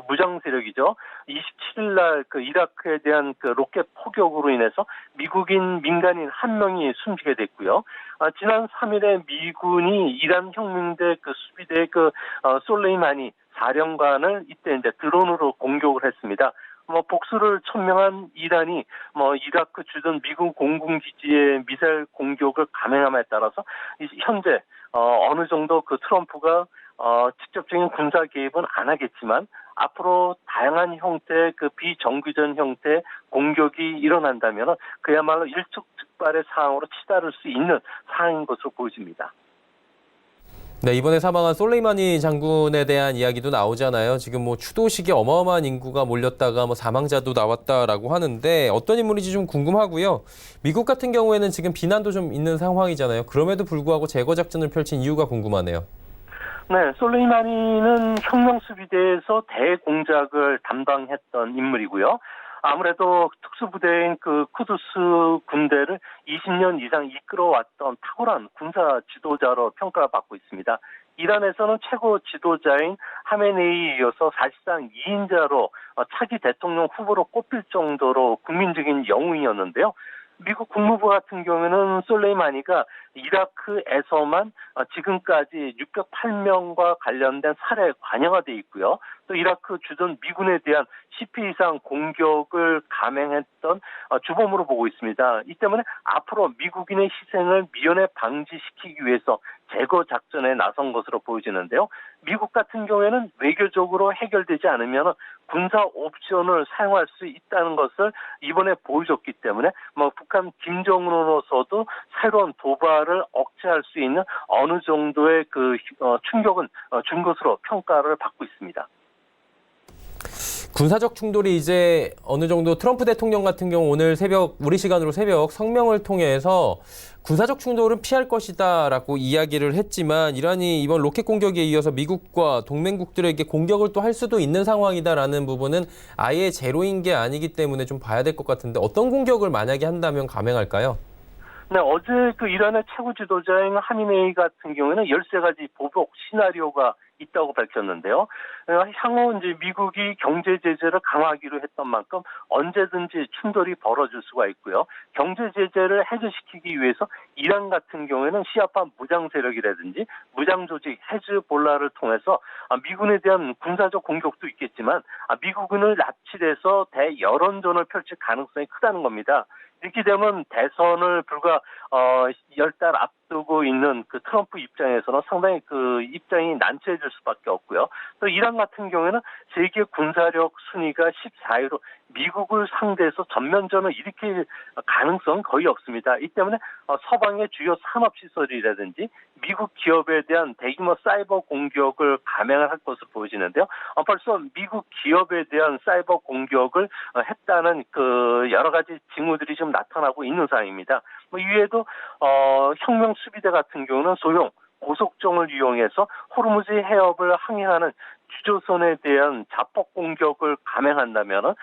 무장 세력이죠. 27일 날 이라크에 대한 로켓 포격으로 인해서 미국인 민간인 1명이 숨지게 됐고요. 지난 3일에 미군이 이란 혁명대 수비대 솔레이마니 사령관을 이때 이제 드론으로 공격을 했습니다. 복수를 천명한 이란이 이라크 주둔 미군 공군기지의 미사일 공격을 감행함에 따라서 현재 어느 정도 트럼프가 직접적인 군사 개입은 안 하겠지만 앞으로 다양한 형태의 비정규전 형태의 공격이 일어난다면 그야말로 일촉즉발의 상황으로 치달을 수 있는 상황인 것으로 보여집니다. 네, 이번에 사망한 솔레이마니 장군에 대한 이야기도 나오잖아요. 지금 추도식에 어마어마한 인구가 몰렸다가 사망자도 나왔다라고 하는데 어떤 인물인지 좀 궁금하고요. 미국 같은 경우에는 지금 비난도 좀 있는 상황이잖아요. 그럼에도 불구하고 제거 작전을 펼친 이유가 궁금하네요. 네, 솔레이마니는 혁명수비대에서 대공작을 담당했던 인물이고요. 아무래도 특수부대인 쿠두스 군대를 20년 이상 이끌어왔던 탁월한 군사 지도자로 평가받고 있습니다. 이란에서는 최고 지도자인 하메네이에 이어서 사실상 2인자로 차기 대통령 후보로 꼽힐 정도로 국민적인 영웅이었는데요. 미국 국무부 같은 경우에는 솔레이마니가 이라크에서만 지금까지 608명과 관련된 살해에 관여가 돼 있고요. 또 이라크 주둔 미군에 대한 10회 이상 공격을 감행했던 주범으로 보고 있습니다. 이 때문에 앞으로 미국인의 희생을 미연에 방지시키기 위해서 제거 작전에 나선 것으로 보여지는데요. 미국 같은 경우에는 외교적으로 해결되지 않으면 군사 옵션을 사용할 수 있다는 것을 이번에 보여줬기 때문에 북한 김정은으로서도 새로운 도발을 억제할 수 있는 어느 정도의 충격은 준 것으로 평가를 받고 있습니다. 군사적 충돌이 이제 어느 정도 트럼프 대통령 같은 경우 오늘 우리 시간으로 새벽 성명을 통해서 군사적 충돌은 피할 것이다라고 이야기를 했지만 이란이 이번 로켓 공격에 이어서 미국과 동맹국들에게 공격을 또 할 수도 있는 상황이다라는 부분은 아예 제로인 게 아니기 때문에 좀 봐야 될 것 같은데 어떤 공격을 만약에 한다면 감행할까요? 네, 어제 이란의 최고 지도자인 하미네이 같은 경우에는 13가지 보복 시나리오가 있다고 밝혔는데요. 향후 이제 미국이 경제 제재를 강화하기로 했던 만큼 언제든지 충돌이 벌어질 수가 있고요. 경제 제재를 해제시키기 위해서 이란 같은 경우에는 시아파 무장 세력이라든지 무장 조직 헤즈볼라를 통해서 미군에 대한 군사적 공격도 있겠지만 미국군을 납치해서 대여론전을 펼칠 가능성이 크다는 겁니다. 이렇게 되면 대선을 불과 10달 앞두고 있는 트럼프 입장에서는 상당히 입장이 난처해질 수밖에 없고요. 또 이란 이란 같은 경우에는 세계 군사력 순위가 14위로 미국을 상대해서 전면전을 일으킬 가능성은 거의 없습니다. 이 때문에 서방의 주요 산업시설이라든지 미국 기업에 대한 대규모 사이버 공격을 감행을 할 것으로 보여지는데요. 벌써 미국 기업에 대한 사이버 공격을 했다는 그 여러 가지 징후들이 좀 나타나고 있는 상황입니다. 이외에도 혁명 수비대 같은 경우는 소형 고속정을 이용해서 호르무즈 해협을 항해하는 주조선에 대한 자폭 공격을 감행한다면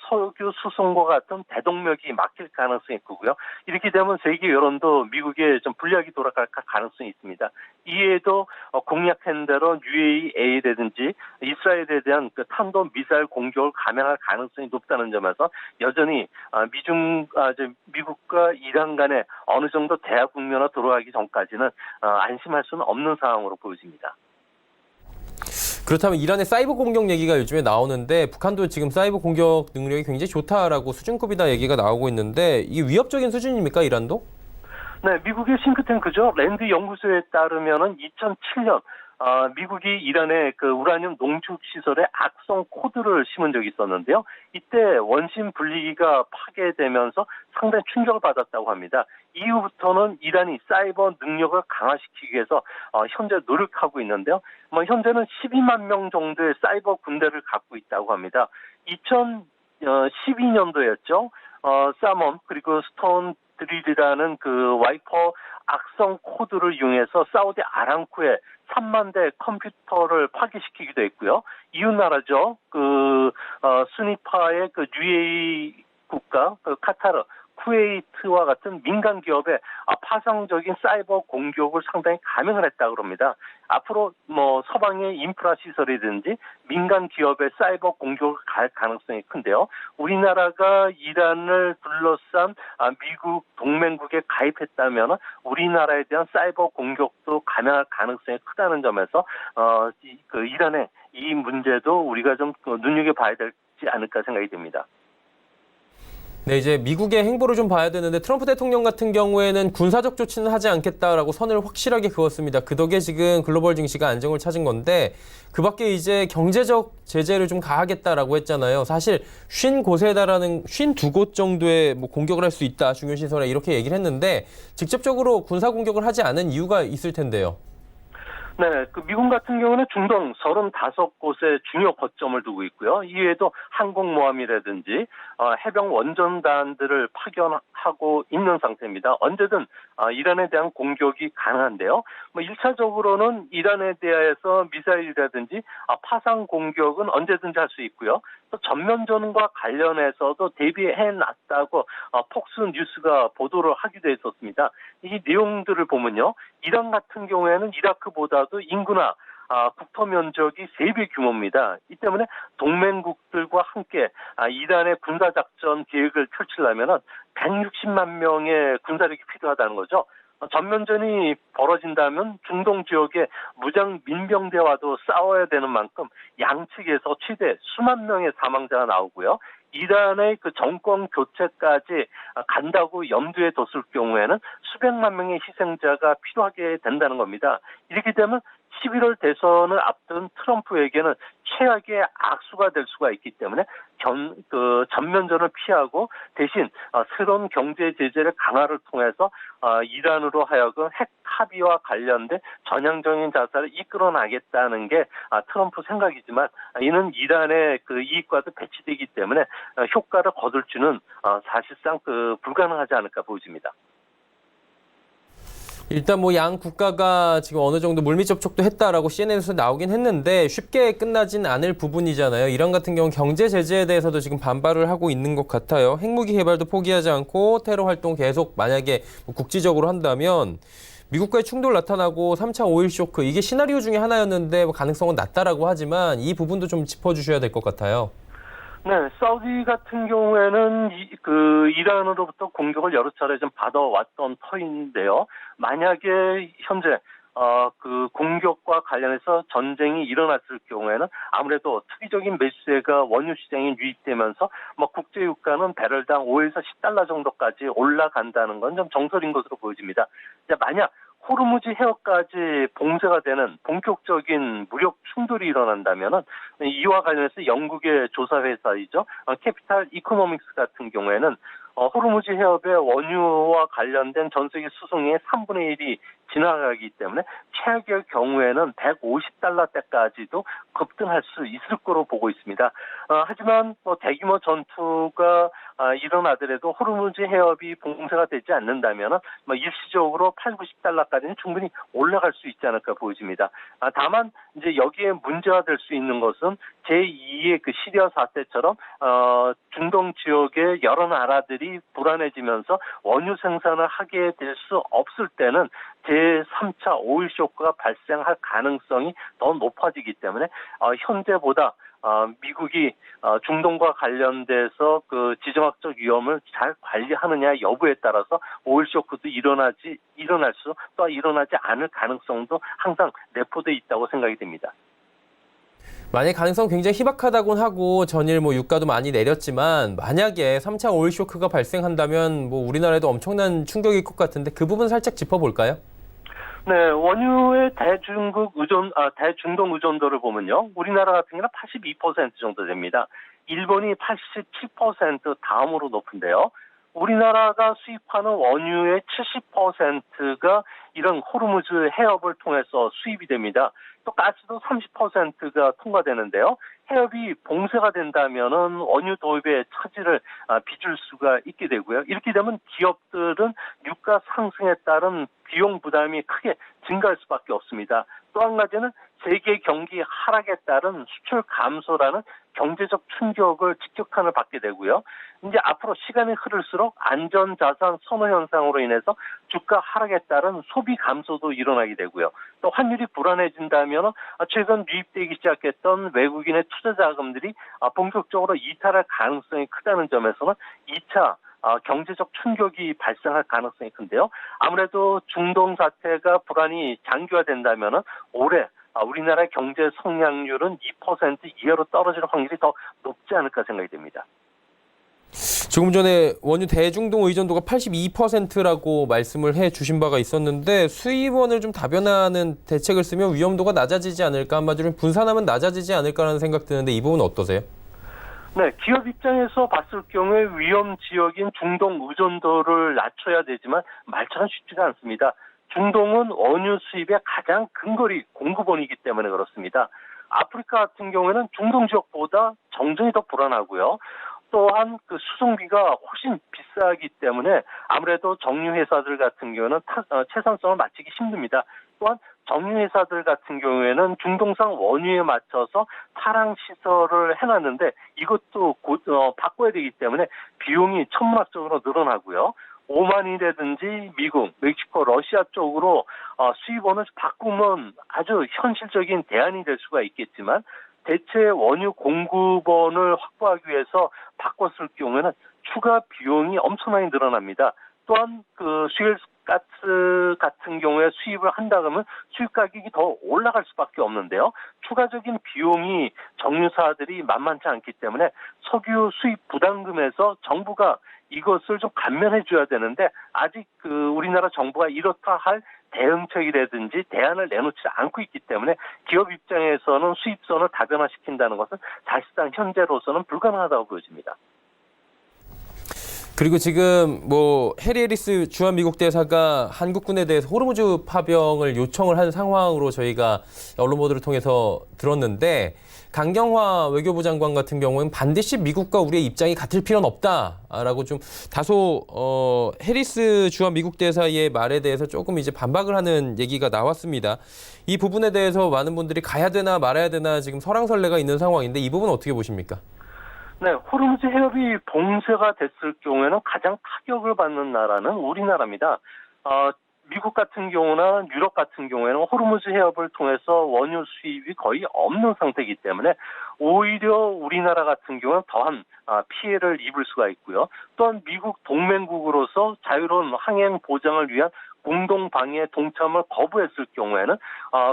석유 수송과 같은 대동맥이 막힐 가능성이 크고요. 이렇게 되면 세계 여론도 미국에 좀 불리하게 돌아갈 가능성이 있습니다. 이에도 공약한 대로 UAE라든지 이스라엘에 대한 그 탄도 미사일 공격을 감행할 가능성이 높다는 점에서 여전히 미국과 이란 간에 어느 정도 대화 국면으로 들어가기 전까지는 안심할 수는 없는 상황으로 보여집니다. 그렇다면 이란의 사이버 공격 얘기가 요즘에 나오는데 북한도 지금 사이버 공격 능력이 굉장히 좋다라고 수준급이다 얘기가 나오고 있는데 이게 위협적인 수준입니까, 이란도? 네, 미국의 싱크탱크죠. 랜드 연구소에 따르면은 2007년 미국이 이란의 그 우라늄 농축 시설에 악성 코드를 심은 적이 있었는데요. 이때 원심 분리기가 파괴되면서 상당히 충격을 받았다고 합니다. 이후부터는 이란이 사이버 능력을 강화시키기 위해서 현재 노력하고 있는데요. 현재는 12만 명 정도의 사이버 군대를 갖고 있다고 합니다. 2012년도였죠. 사먼 그리고 스톤 드릴이라는 그 와이퍼 악성 코드를 이용해서 사우디 아람코에 3만 대 컴퓨터를 파괴시키기도 했고요. 이웃 나라죠. 수니파의 그 UAE 국가, 카타르, 쿠웨이트와 같은 민간 기업에 파상적인 사이버 공격을 상당히 감행을 했다고 합니다. 앞으로 서방의 인프라 시설이든지 민간 기업의 사이버 공격을 갈 가능성이 큰데요. 우리나라가 이란을 둘러싼 미국 동맹국에 가입했다면 우리나라에 대한 사이버 공격도 감행할 가능성이 크다는 점에서 이란의 이 문제도 우리가 좀 눈여겨봐야 되지 않을까 생각이 듭니다. 네, 이제 미국의 행보를 좀 봐야 되는데 트럼프 대통령 같은 경우에는 군사적 조치는 하지 않겠다라고 선을 확실하게 그었습니다. 그 덕에 지금 글로벌 증시가 안정을 찾은 건데 그 밖에 이제 경제적 제재를 좀 가하겠다라고 했잖아요. 사실 50곳에 달하는 52곳 정도의 공격을 할 수 있다. 중요 시설에 이렇게 얘기를 했는데 직접적으로 군사 공격을 하지 않은 이유가 있을 텐데요. 네, 미국 같은 경우는 중동 35곳에 중요 거점을 두고 있고요. 이외에도 항공모함이라든지 해병 원전단들을 파견하고 있는 상태입니다. 언제든 이란에 대한 공격이 가능한데요. 1차적으로는 이란에 대해서 미사일이라든지 파상 공격은 언제든지 할 수 있고요. 또 전면전과 관련해서도 대비해놨다고 폭스 뉴스가 보도를 하기도 했었습니다. 이 내용들을 보면요. 이란 같은 경우에는 이라크보다도 인구나 국토 면적이 3배 규모입니다. 이 때문에 동맹국들과 함께 이란의 군사작전 계획을 펼치려면 160만 명의 군사력이 필요하다는 거죠. 전면전이 벌어진다면 중동 지역의 무장 민병대와도 싸워야 되는 만큼 양측에서 최대 수만 명의 사망자가 나오고요. 이란의 그 정권 교체까지 간다고 염두에 뒀을 경우에는 수백만 명의 희생자가 필요하게 된다는 겁니다. 이렇게 되면 11월 대선을 앞둔 트럼프에게는 최악의 악수가 될 수가 있기 때문에 전면전을 피하고 대신 새로운 경제 제재를 강화를 통해서 이란으로 하여금 핵 합의와 관련된 전향적인 자세를 이끌어나겠다는 게 트럼프 생각이지만 이는 이란의 그 이익과도 배치되기 때문에 효과를 거둘 줄은 사실상 불가능하지 않을까 보여집니다. 일단 양 국가가 지금 어느 정도 물밑 접촉도 했다라고 CNN에서 나오긴 했는데 쉽게 끝나진 않을 부분이잖아요. 이란 같은 경우 경제 제재에 대해서도 지금 반발을 하고 있는 것 같아요. 핵무기 개발도 포기하지 않고 테러 활동 계속 만약에 국지적으로 한다면 미국과의 충돌 나타나고 3차 오일 쇼크 이게 시나리오 중에 하나였는데 가능성은 낮다라고 하지만 이 부분도 좀 짚어주셔야 될 것 같아요. 네, 사우디 같은 경우에는 이란으로부터 공격을 여러 차례 좀 받아왔던 터인데요. 만약에 현재 공격과 관련해서 전쟁이 일어났을 경우에는 아무래도 특이적인 매수세가 원유 시장에 유입되면서 국제 유가는 배럴당 5에서 $10 정도까지 올라간다는 건 좀 정설인 것으로 보여집니다. 만약 호르무즈 해협까지 봉쇄가 되는 본격적인 무력 충돌이 일어난다면은 이와 관련해서 영국의 조사 회사이죠. 캐피탈 이코노믹스 같은 경우에는 호르무즈 해협의 원유와 관련된 전 세계 수송의 3분의 1이 지나가기 때문에 최악의 경우에는 $150대까지도 급등할 수 있을 거로 보고 있습니다. 하지만 대규모 전투가 일어나더라도 호르무즈 해협이 봉쇄가 되지 않는다면 일시적으로 $80-90까지는 충분히 올라갈 수 있지 않을까 보여집니다. 다만 이제 여기에 문제가 될 수 있는 것은 제2의 그 시리아 사태처럼 중동 지역의 여러 나라들이 불안해지면서 원유 생산을 하게 될 수 없을 때는 제3차 오일 쇼크가 발생할 가능성이 더 높아지기 때문에 현재보다 미국이 중동과 관련돼서 그 지정학적 위험을 잘 관리하느냐 여부에 따라서 오일 쇼크도 일어나지 않을 가능성도 항상 내포돼 있다고 생각이 됩니다. 만약 가능성 굉장히 희박하다곤 하고 전일 유가도 많이 내렸지만 만약에 3차 오일 쇼크가 발생한다면 우리나라에도 엄청난 충격일 것 같은데 그 부분 살짝 짚어볼까요? 네, 원유의 대중동 의존도를 보면요. 우리나라 같은 경우는 82% 정도 됩니다. 일본이 87% 다음으로 높은데요. 우리나라가 수입하는 원유의 70%가 이런 호르무즈 해협을 통해서 수입이 됩니다. 또 가스도 30%가 통과되는데요. 해협이 봉쇄가 된다면은 원유 도입의 차질을 빚을 수가 있게 되고요. 이렇게 되면 기업들은 유가 상승에 따른 비용 부담이 크게 증가할 수밖에 없습니다. 또 한 가지는 세계 경기 하락에 따른 수출 감소라는 경제적 충격을 직격탄을 받게 되고요. 이제 앞으로 시간이 흐를수록 안전자산 선호 현상으로 인해서 주가 하락에 따른 소비 감소도 일어나게 되고요. 또 환율이 불안해진다면 최근 유입되기 시작했던 외국인의 투자 자금들이 본격적으로 이탈할 가능성이 크다는 점에서는 2차 경제적 충격이 발생할 가능성이 큰데요. 아무래도 중동 사태가 불안이 장기화된다면 올해 우리나라의 경제 성장률은 2% 이하로 떨어질 확률이 더 높지 않을까 생각이 됩니다. 조금 전에 원유 대중동 의존도가 82%라고 말씀을 해주신 바가 있었는데 수입원을 좀 다변화하는 대책을 쓰면 위험도가 낮아지지 않을까, 한마디로 분산하면 낮아지지 않을까라는 생각 드는데 이 부분은 어떠세요? 네, 기업 입장에서 봤을 경우에 위험 지역인 중동 의존도를 낮춰야 되지만 말처럼 쉽지가 않습니다. 중동은 원유 수입의 가장 근거리 공급원이기 때문에 그렇습니다. 아프리카 같은 경우에는 중동 지역보다 정전이 더 불안하고요. 또한 그 수송비가 훨씬 비싸기 때문에 아무래도 정유회사들 같은 경우는 채산성을 맞추기 힘듭니다. 또한 정유회사들 같은 경우에는 중동산 원유에 맞춰서 타랑 시설을 해놨는데 이것도 바꿔야 되기 때문에 비용이 천문학적으로 늘어나고요. 오만이라든지 미국, 멕시코, 러시아 쪽으로 수입원을 바꾸면 아주 현실적인 대안이 될 수가 있겠지만 대체 원유 공급원을 확보하기 위해서 바꿨을 경우에는 추가 비용이 엄청나게 늘어납니다. 또한 그 슈엘가스 같은 경우에 수입을 한다 그러면 수입 가격이 더 올라갈 수밖에 없는데요. 추가적인 비용이 정유사들이 만만치 않기 때문에 석유 수입 부담금에서 정부가 이것을 좀 감면해 줘야 되는데 아직 그 우리나라 정부가 이렇다 할 대응책이라든지 대안을 내놓지 않고 있기 때문에 기업 입장에서는 수입선을 다변화시킨다는 것은 사실상 현재로서는 불가능하다고 보여집니다. 그리고 지금 해리 해리스 주한 미국 대사가 한국군에 대해서 호르무즈 파병을 요청을 한 상황으로 저희가 언론 보도를 통해서 들었는데 강경화 외교부 장관 같은 경우는 반드시 미국과 우리의 입장이 같을 필요는 없다라고 좀 다소 해리스 주한 미국 대사의 말에 대해서 조금 이제 반박을 하는 얘기가 나왔습니다. 이 부분에 대해서 많은 분들이 가야 되나 말아야 되나 지금 설왕설래가 있는 상황인데 이 부분 어떻게 보십니까? 네, 호르무즈 해협이 봉쇄가 됐을 경우에는 가장 타격을 받는 나라는 우리나라입니다. 미국 같은 경우나 유럽 같은 경우에는 호르무즈 해협을 통해서 원유 수입이 거의 없는 상태이기 때문에 오히려 우리나라 같은 경우는 더한 피해를 입을 수가 있고요. 또한 미국 동맹국으로서 자유로운 항행 보장을 위한 공동 방위에 동참을 거부했을 경우에는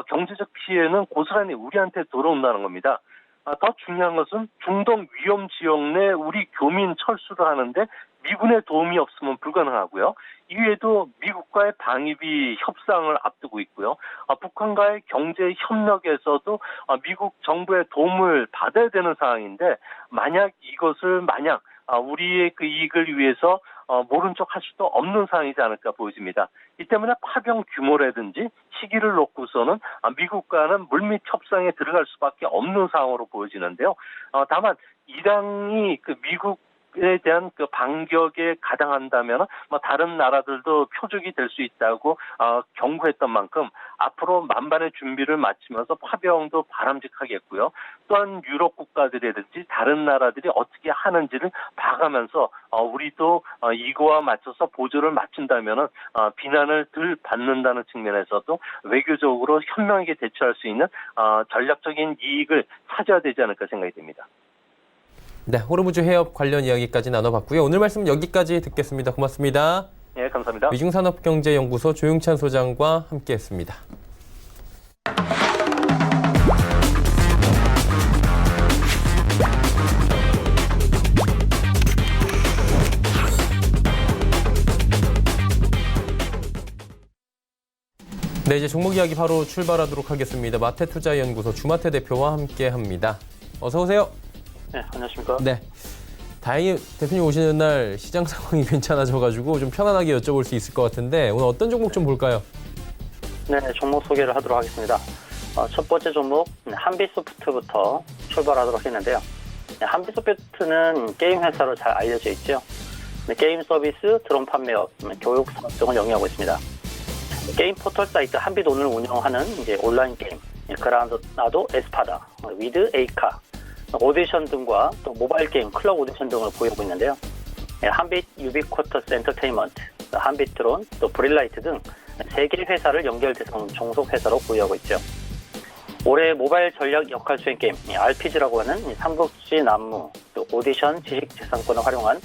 경제적 피해는 고스란히 우리한테 들어온다는 겁니다. 더 중요한 것은 중동 위험 지역 내 우리 교민 철수를 하는데 미군의 도움이 없으면 불가능하고요. 이외에도 미국과의 방위비 협상을 앞두고 있고요. 북한과의 경제 협력에서도 미국 정부의 도움을 받아야 되는 상황인데 만약 우리의 그 이익을 위해서 모른 척 할 수도 없는 상황이지 않을까 보여집니다. 이 때문에 파병 규모라든지 시기를 놓고서는 미국과는 물밑 협상에 들어갈 수밖에 없는 상황으로 보여지는데요. 다만 이란이 그 미국에 대한 그 반격에 가당한다면 다른 나라들도 표적이 될 수 있다고 경고했던 만큼 앞으로 만반의 준비를 마치면서 파병도 바람직하겠고요. 또한 유럽 국가들이라든지 다른 나라들이 어떻게 하는지를 봐가면서 우리도 이거와 맞춰서 보조를 맞춘다면 비난을 덜 받는다는 측면에서도 외교적으로 현명하게 대처할 수 있는 전략적인 이익을 찾아야 되지 않을까 생각이 됩니다. 네, 호르무즈 해협 관련 이야기까지 나눠봤고요. 오늘 말씀 여기까지 듣겠습니다. 고맙습니다. 네, 감사합니다. 위중산업경제연구소 조용찬 소장과 함께했습니다. 네, 이제 종목 이야기 바로 출발하도록 하겠습니다. 마태투자연구소 주마태 대표와 함께합니다. 어서 오세요. 네, 안녕하십니까. 네. 다행히 대표님 오시는 날 시장 상황이 괜찮아져가지고 좀 편안하게 여쭤볼 수 있을 것 같은데 오늘 어떤 종목 좀 볼까요? 네, 종목 소개를 하도록 하겠습니다. 첫 번째 종목 한빛소프트부터 출발하도록 했는데요. 한빛소프트는 게임 회사로 잘 알려져 있죠. 게임 서비스, 드론 판매업, 교육 사업 등을 영위하고 있습니다. 게임 포털 사이트 한빛온을 운영하는 이제 온라인 게임, 그라나도 에스파다, 위드 에이카, 오디션 등과 또 모바일 게임 클럽 오디션 등을 보유하고 있는데요. 한빛 유비쿼터스 엔터테인먼트, 한빛 드론, 또 브릴라이트 등 3개 회사를 연결 대상 종속 회사로 보유하고 있죠. 올해 모바일 전략 역할 수행 게임 RPG라고 하는 삼국지 난무, 또 오디션 지식 재산권을 활용한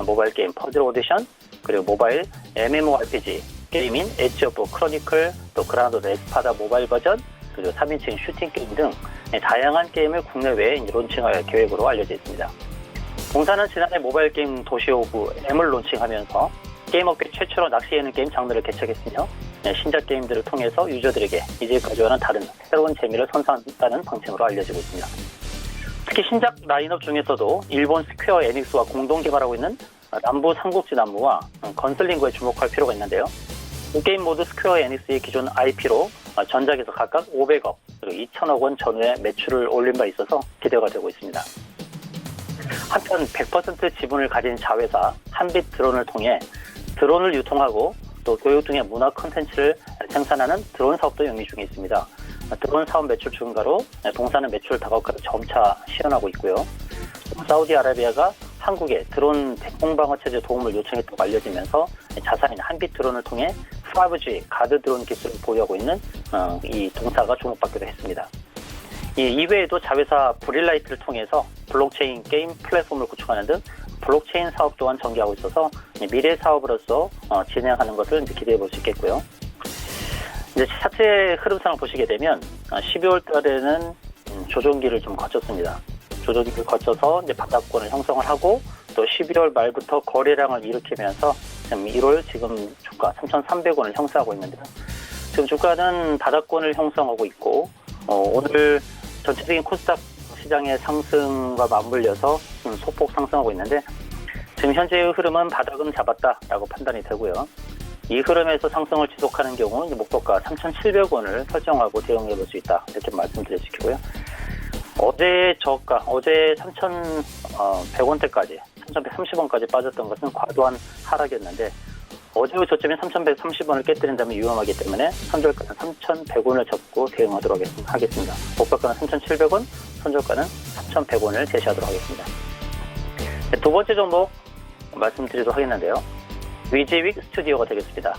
모바일 게임 퍼즐 오디션, 그리고 모바일 MMORPG 게임인 엣지 오브 크로니클, 또 그라나도 에스파다 모바일 버전, 그리고 3인칭 슈팅 게임 등 다양한 게임을 국내외에 론칭할 계획으로 알려져 있습니다. 동사는 지난해 모바일 게임 도시 오브 M을 론칭하면서 게임업계 최초로 낚시 예능 게임 장르를 개척했으며 신작 게임들을 통해서 유저들에게 이제까지와는 다른 새로운 재미를 선사한다는 방침으로 알려지고 있습니다. 특히 신작 라인업 중에서도 일본 스퀘어 에닉스와 공동 개발하고 있는 남부 삼국지 난무와 건슬링구에 주목할 필요가 있는데요. 게임 모드 스퀘어 에닉스의 기존 IP로 전작에서 각각 500억 그리고 2천억 원 전후의 매출을 올린 바 있어서 기대가 되고 있습니다. 한편 100% 지분을 가진 자회사 한빛 드론을 통해 드론을 유통하고 또 교육 등의 문화 콘텐츠를 생산하는 드론 사업도 영위 중에 있습니다. 드론 사업 매출 증가로 동사는 매출 다각화를 점차 시현하고 있고요. 사우디아라비아가 한국에 드론 대공방어 체제 도움을 요청했다고 알려지면서 자사인 한빛 드론을 통해 5G 가드 드론 기술을 보유하고 있는 이 동사가 주목받기도 했습니다. 이외에도 자회사 브릴라이트를 통해서 블록체인 게임 플랫폼을 구축하는 등 블록체인 사업 또한 전개하고 있어서 미래 사업으로서 진행하는 것을 기대해 볼 수 있겠고요. 이제 차트의 흐름상을 보시게 되면 12월 달에는 조정기를 좀 거쳤습니다. 조정기를 거쳐서 이제 바닥권을 형성을 하고 또 12월 말부터 거래량을 일으키면서 1월 지금 주가 3,300원을 형성하고 있는데요. 지금 주가는 바닥권을 형성하고 있고 오늘 전체적인 코스닥 시장의 상승과 맞물려서 소폭 상승하고 있는데 지금 현재의 흐름은 바닥은 잡았다라고 판단이 되고요. 이 흐름에서 상승을 지속하는 경우 목표가 3,700원을 설정하고 대응해 볼 수 있다 이렇게 말씀드려 주시고요. 어제 저가 어제 3,100원대까지 3,130원까지 빠졌던 것은 과도한 하락이었는데 어제의 저점인 3,130원을 깨뜨린다면 위험하기 때문에 선절가는 3,100원을 잡고 대응하도록 하겠습니다. 목표가는 3,700원, 선절가는 3,100원을 제시하도록 하겠습니다. 두 번째 종목 말씀드리도록 하겠는데요. 위지윅 스튜디오가 되겠습니다.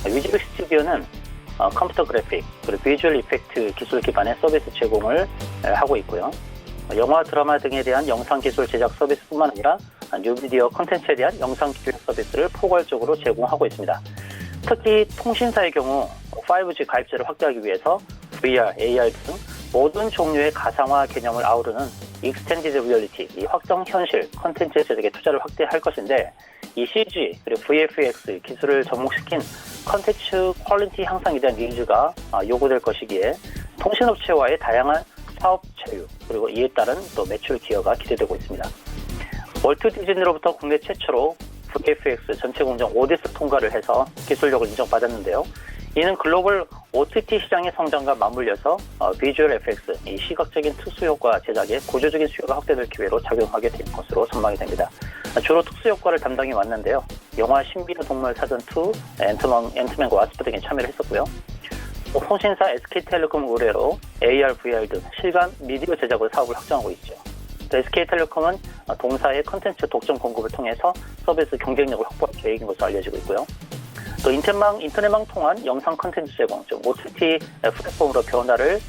위지윅 스튜디오는 컴퓨터 그래픽 그리고 비주얼 이펙트 기술 기반의 서비스 제공을 하고 있고요. 영화, 드라마 등에 대한 영상 기술 제작 서비스뿐만 아니라 뉴미디어 콘텐츠에 대한 영상 기획 서비스를 포괄적으로 제공하고 있습니다. 특히 통신사의 경우 5G 가입자를 확대하기 위해서 VR, AR 등 모든 종류의 가상화 개념을 아우르는 익스텐디드 리얼리티, 이 확정 현실 콘텐츠 제작에 투자를 확대할 것인데 이 CG 그리고 VFX 기술을 접목시킨 콘텐츠 퀄리티 향상에 대한 니즈가 요구될 것이기에 통신업체와의 다양한 사업 제휴 그리고 이에 따른 또 매출 기여가 기대되고 있습니다. 월트 디즈니로부터 국내 최초로 VFX 전체 공정 오디트 통과를 해서 기술력을 인정받았는데요. 이는 글로벌 OTT 시장의 성장과 맞물려서 비주얼 FX, 이 시각적인 특수효과 제작에 구조적인 수요가 확대될 기회로 작용하게 될 것으로 전망이 됩니다. 주로 특수효과를 담당해 왔는데요. 영화 신비의 동물 사전 2, 앤트맨과 와스프 등에 참여를 했었고요. 통신사 SK텔레콤 의뢰로 AR, VR 등 실감 미디어 제작으로 사업을 확장하고 있죠. SK텔레콤은 동사의 컨텐츠 독점 공급을 통해서 서비스 경쟁력을 확보할 계획인 것으로 알려지고 있고요. 또 인터넷망 통한 영상 컨텐츠 제공, 즉 OTT 플랫폼으로 변화를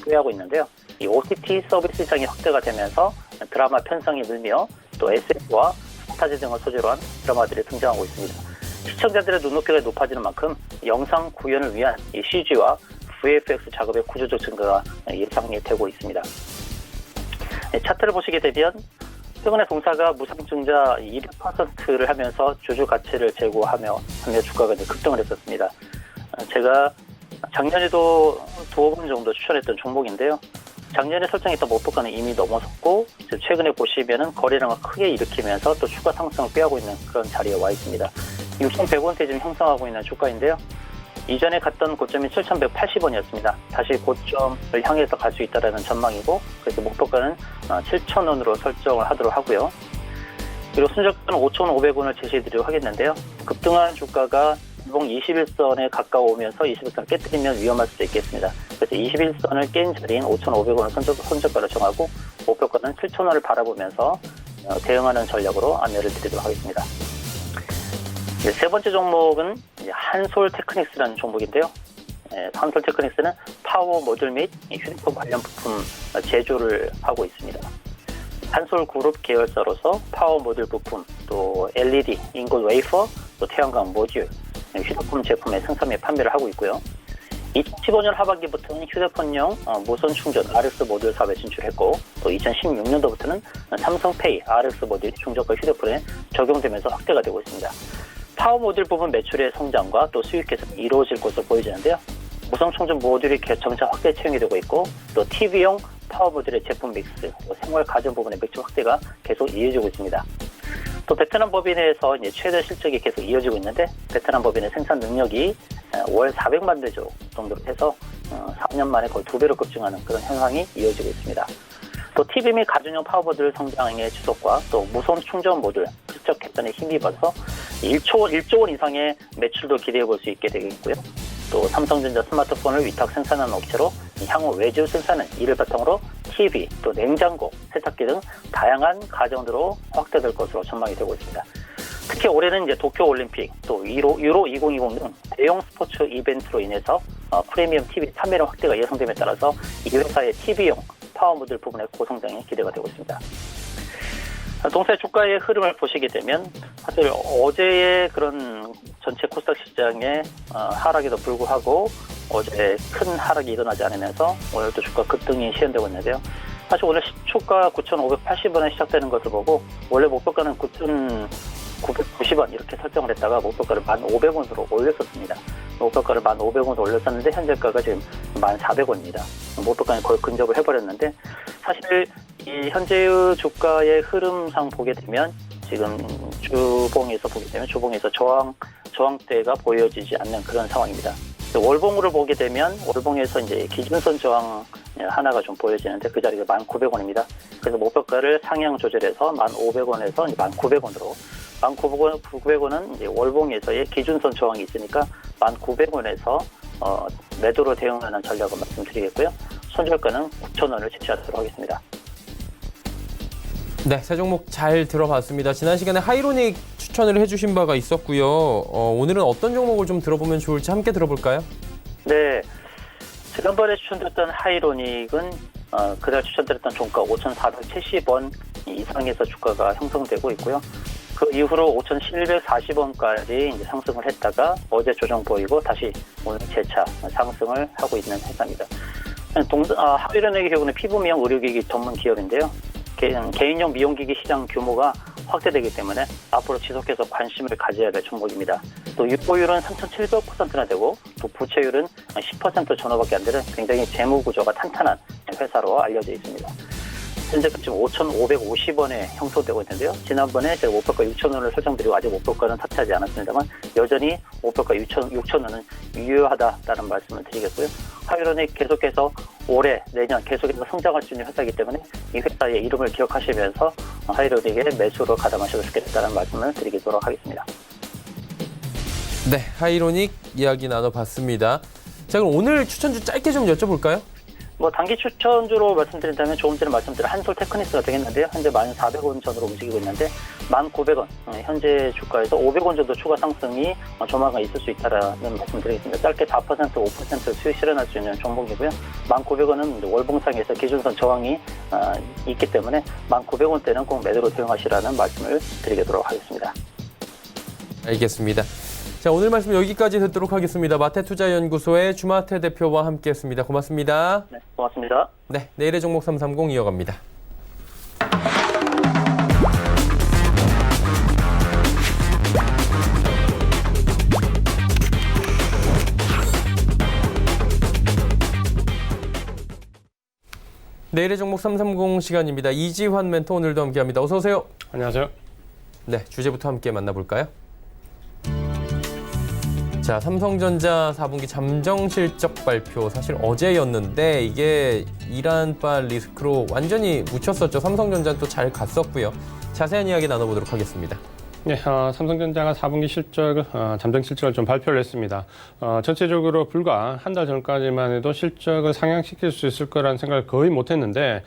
후회하고 있는데요. 이 OTT 서비스 시장이 확대가 되면서 드라마 편성이 늘며 또 SF와 판타지 등을 소재로 한 드라마들이 등장하고 있습니다. 시청자들의 눈높이가 높아지는 만큼 영상 구현을 위한 이 CG와 VFX 작업의 구조적 증가가 예상이 되고 있습니다. 차트를 보시게 되면 최근에 동사가 무상증자 200%를 하면서 주주 가치를 제고하며 주가가 급등을 했었습니다. 제가 작년에도 2번 정도 추천했던 종목인데요. 작년에 설정했던 목표가는 이미 넘어섰고 최근에 보시면은 거래량을 크게 일으키면서 또 추가 상승을 꾀하고 있는 그런 자리에 와 있습니다. 6,100원대 지금 형성하고 있는 주가인데요. 이전에 갔던 고점이 7,180원이었습니다. 다시 고점을 향해서 갈 수 있다는 전망이고 그래서 목표가는 7,000원으로 설정을 하도록 하고요. 그리고 순저가는 5,500원을 제시해드리도록 하겠는데요. 급등한 주가가 일봉 21선에 가까워오면서 21선을 깨뜨리면 위험할 수도 있겠습니다. 그래서 21선을 깬 자리인 5,500원을 선저가로 정하고 목표가는 7,000원을 바라보면서 대응하는 전략으로 안내를 드리도록 하겠습니다. 세 번째 종목은 한솔 테크닉스라는 종목인데요. 한솔 테크닉스는 파워 모듈 및 휴대폰 관련 부품 제조를 하고 있습니다. 한솔 그룹 계열사로서 파워 모듈 부품, 또 LED, 인골 웨이퍼, 또 태양광 모듈, 휴대폰 제품의 생산 및 판매를 하고 있고요. 2015년 하반기부터는 휴대폰용 무선 충전 RX 모듈 사업에 진출했고 또 2016년도부터는 삼성페이 RX 모듈이 중저가 휴대폰에 적용되면서 확대가 되고 있습니다. 파워 모듈 부분 매출의 성장과 또 수익 개선이 이루어질 것으로 보여지는데요. 무선 충전 모듈이 점차 확대 채용이 되고 있고 또 TV용 파워 모듈의 제품 믹스, 또 생활 가전 부분의 매출 확대가 계속 이어지고 있습니다. 또 베트남 법인에서 이제 최대 실적이 계속 이어지고 있는데 베트남 법인의 생산 능력이 월 400만 대 정도로 해서 4년 만에 거의 2배로 급증하는 그런 현상이 이어지고 있습니다. 또 TV 및 가전용 파워 모듈 성장의 지속과 또 무선 충전 모듈 실적 개선에 힘입어서 1조 원 이상의 매출도 기대해 볼 수 있게 되겠고요. 또 삼성전자 스마트폰을 위탁 생산하는 업체로 향후 외주 생산은 이를 바탕으로 TV, 또 냉장고, 세탁기 등 다양한 가정으로 확대될 것으로 전망이 되고 있습니다. 특히 올해는 이제 도쿄올림픽, 또 유로 2020 등 대형 스포츠 이벤트로 인해서 프리미엄 TV 판매량 확대가 예상됨에 따라서 이 회사의 TV용 파워 모듈 부분의 고성장이 기대가 되고 있습니다. 동사의 주가의 흐름을 보시게 되면 사실 어제의 그런 전체 코스닥 시장의 하락에도 불구하고 어제 큰 하락이 일어나지 않으면서 오늘도 주가 급등이 시현되고 있는데요. 사실 오늘 시초가 9,580원에 시작되는 것을 보고 원래 목표가는 9,990원 이렇게 설정을 했다가 목표가를 1,500원으로 올렸었습니다. 목표가를 1,500원으로 올렸었는데 현재가가 지금 1,400원입니다. 목표가에 거의 근접을 해버렸는데 사실 이 현재의 주가의 흐름상 보게 되면 지금 주봉에서 보게 되면 주봉에서 저항대가 보여지지 않는 그런 상황입니다. 월봉으로 보게 되면 월봉에서 이제 기준선 저항 하나가 좀 보여지는데 그 자리가 1,900원입니다. 그래서 목표가를 상향 조절해서 1,500원에서 1,900원으로 1,900원은 이제 월봉에서의 기준선 저항이 있으니까 1,900원에서 매도로 대응하는 전략을 말씀드리겠고요. 손절가는 9,000원을 제시하도록 하겠습니다. 네, 세 종목 잘 들어봤습니다. 지난 시간에 하이로닉 추천을 해주신 바가 있었고요. 오늘은 어떤 종목을 좀 들어보면 좋을지 함께 들어볼까요? 네, 지난번에 추천드렸던 하이로닉은 그날 추천드렸던 종가 5,470원 이상에서 주가가 형성되고 있고요. 그 이후로 5,740원까지 이제 상승을 했다가 어제 조정 보이고 다시 오늘 재차 상승을 하고 있는 회사입니다. 하이로닉의 경우는 피부 미용 의료기기 전문 기업인데요. 개인용 미용기기 시장 규모가 확대되기 때문에 앞으로 지속해서 관심을 가져야 될 종목입니다. 또 유보율은 3,700%나 되고 또 부채율은 10% 전후밖에 안 되는 굉장히 재무 구조가 탄탄한 회사로 알려져 있습니다. 현재까지 지금 5,550원에 형성되고 있는데요. 지난번에 제가 목표가 6,000원을 설정드리고 아직 목표가는 터치하지 않았습니다만 여전히 목표가 6,000원은 유효하다라는 말씀을 드리겠고요. 하이로닉 계속해서 올해, 내년 계속해서 성장할 수 있는 회사이기 때문에 이 회사의 이름을 기억하시면서 하이로닉에 매수로 가담하셔도 좋겠다는 말씀을 드리도록 하겠습니다. 네, 하이로닉 이야기 나눠봤습니다. 자, 그럼 오늘 추천주 짧게 좀 여쭤볼까요? 단기 추천주로 말씀드린다면 조금 전에 말씀드린 한솔 테크닉스가 되겠는데요. 현재 1,400원 전으로 움직이고 있는데 1,900원, 현재 주가에서 500원 정도 추가 상승이 조만간 있을 수 있다라는 말씀드리겠습니다. 짧게 4%, 5% 수익 실현할 수 있는 종목이고요. 1,900원은 월봉상에서 기준선 저항이 있기 때문에 1,900원대는 꼭 매도로 대응하시라는 말씀을 드리도록 하겠습니다. 알겠습니다. 자, 오늘 말씀 여기까지 듣도록 하겠습니다. 마태투자연구소의 주마태 대표와 함께했습니다. 고맙습니다. 네, 고맙습니다. 네, 내일의 종목 330 이어갑니다. 내일의 종목 330 시간입니다. 이지환 멘토 오늘도 함께합니다. 어서 오세요. 안녕하세요. 네, 주제부터 함께 만나볼까요? 자, 삼성전자 4분기 잠정 실적 발표 사실 어제였는데 이게 이란발 리스크로 완전히 묻혔었죠. 삼성전자는 또 잘 갔었고요. 자세한 이야기 나눠보도록 하겠습니다. 네, 삼성전자가 4분기 실적, 잠정 실적을 좀 발표를 했습니다. 전체적으로 불과 한 달 전까지만 해도 실적을 상향시킬 수 있을 거라는 생각을 거의 못했는데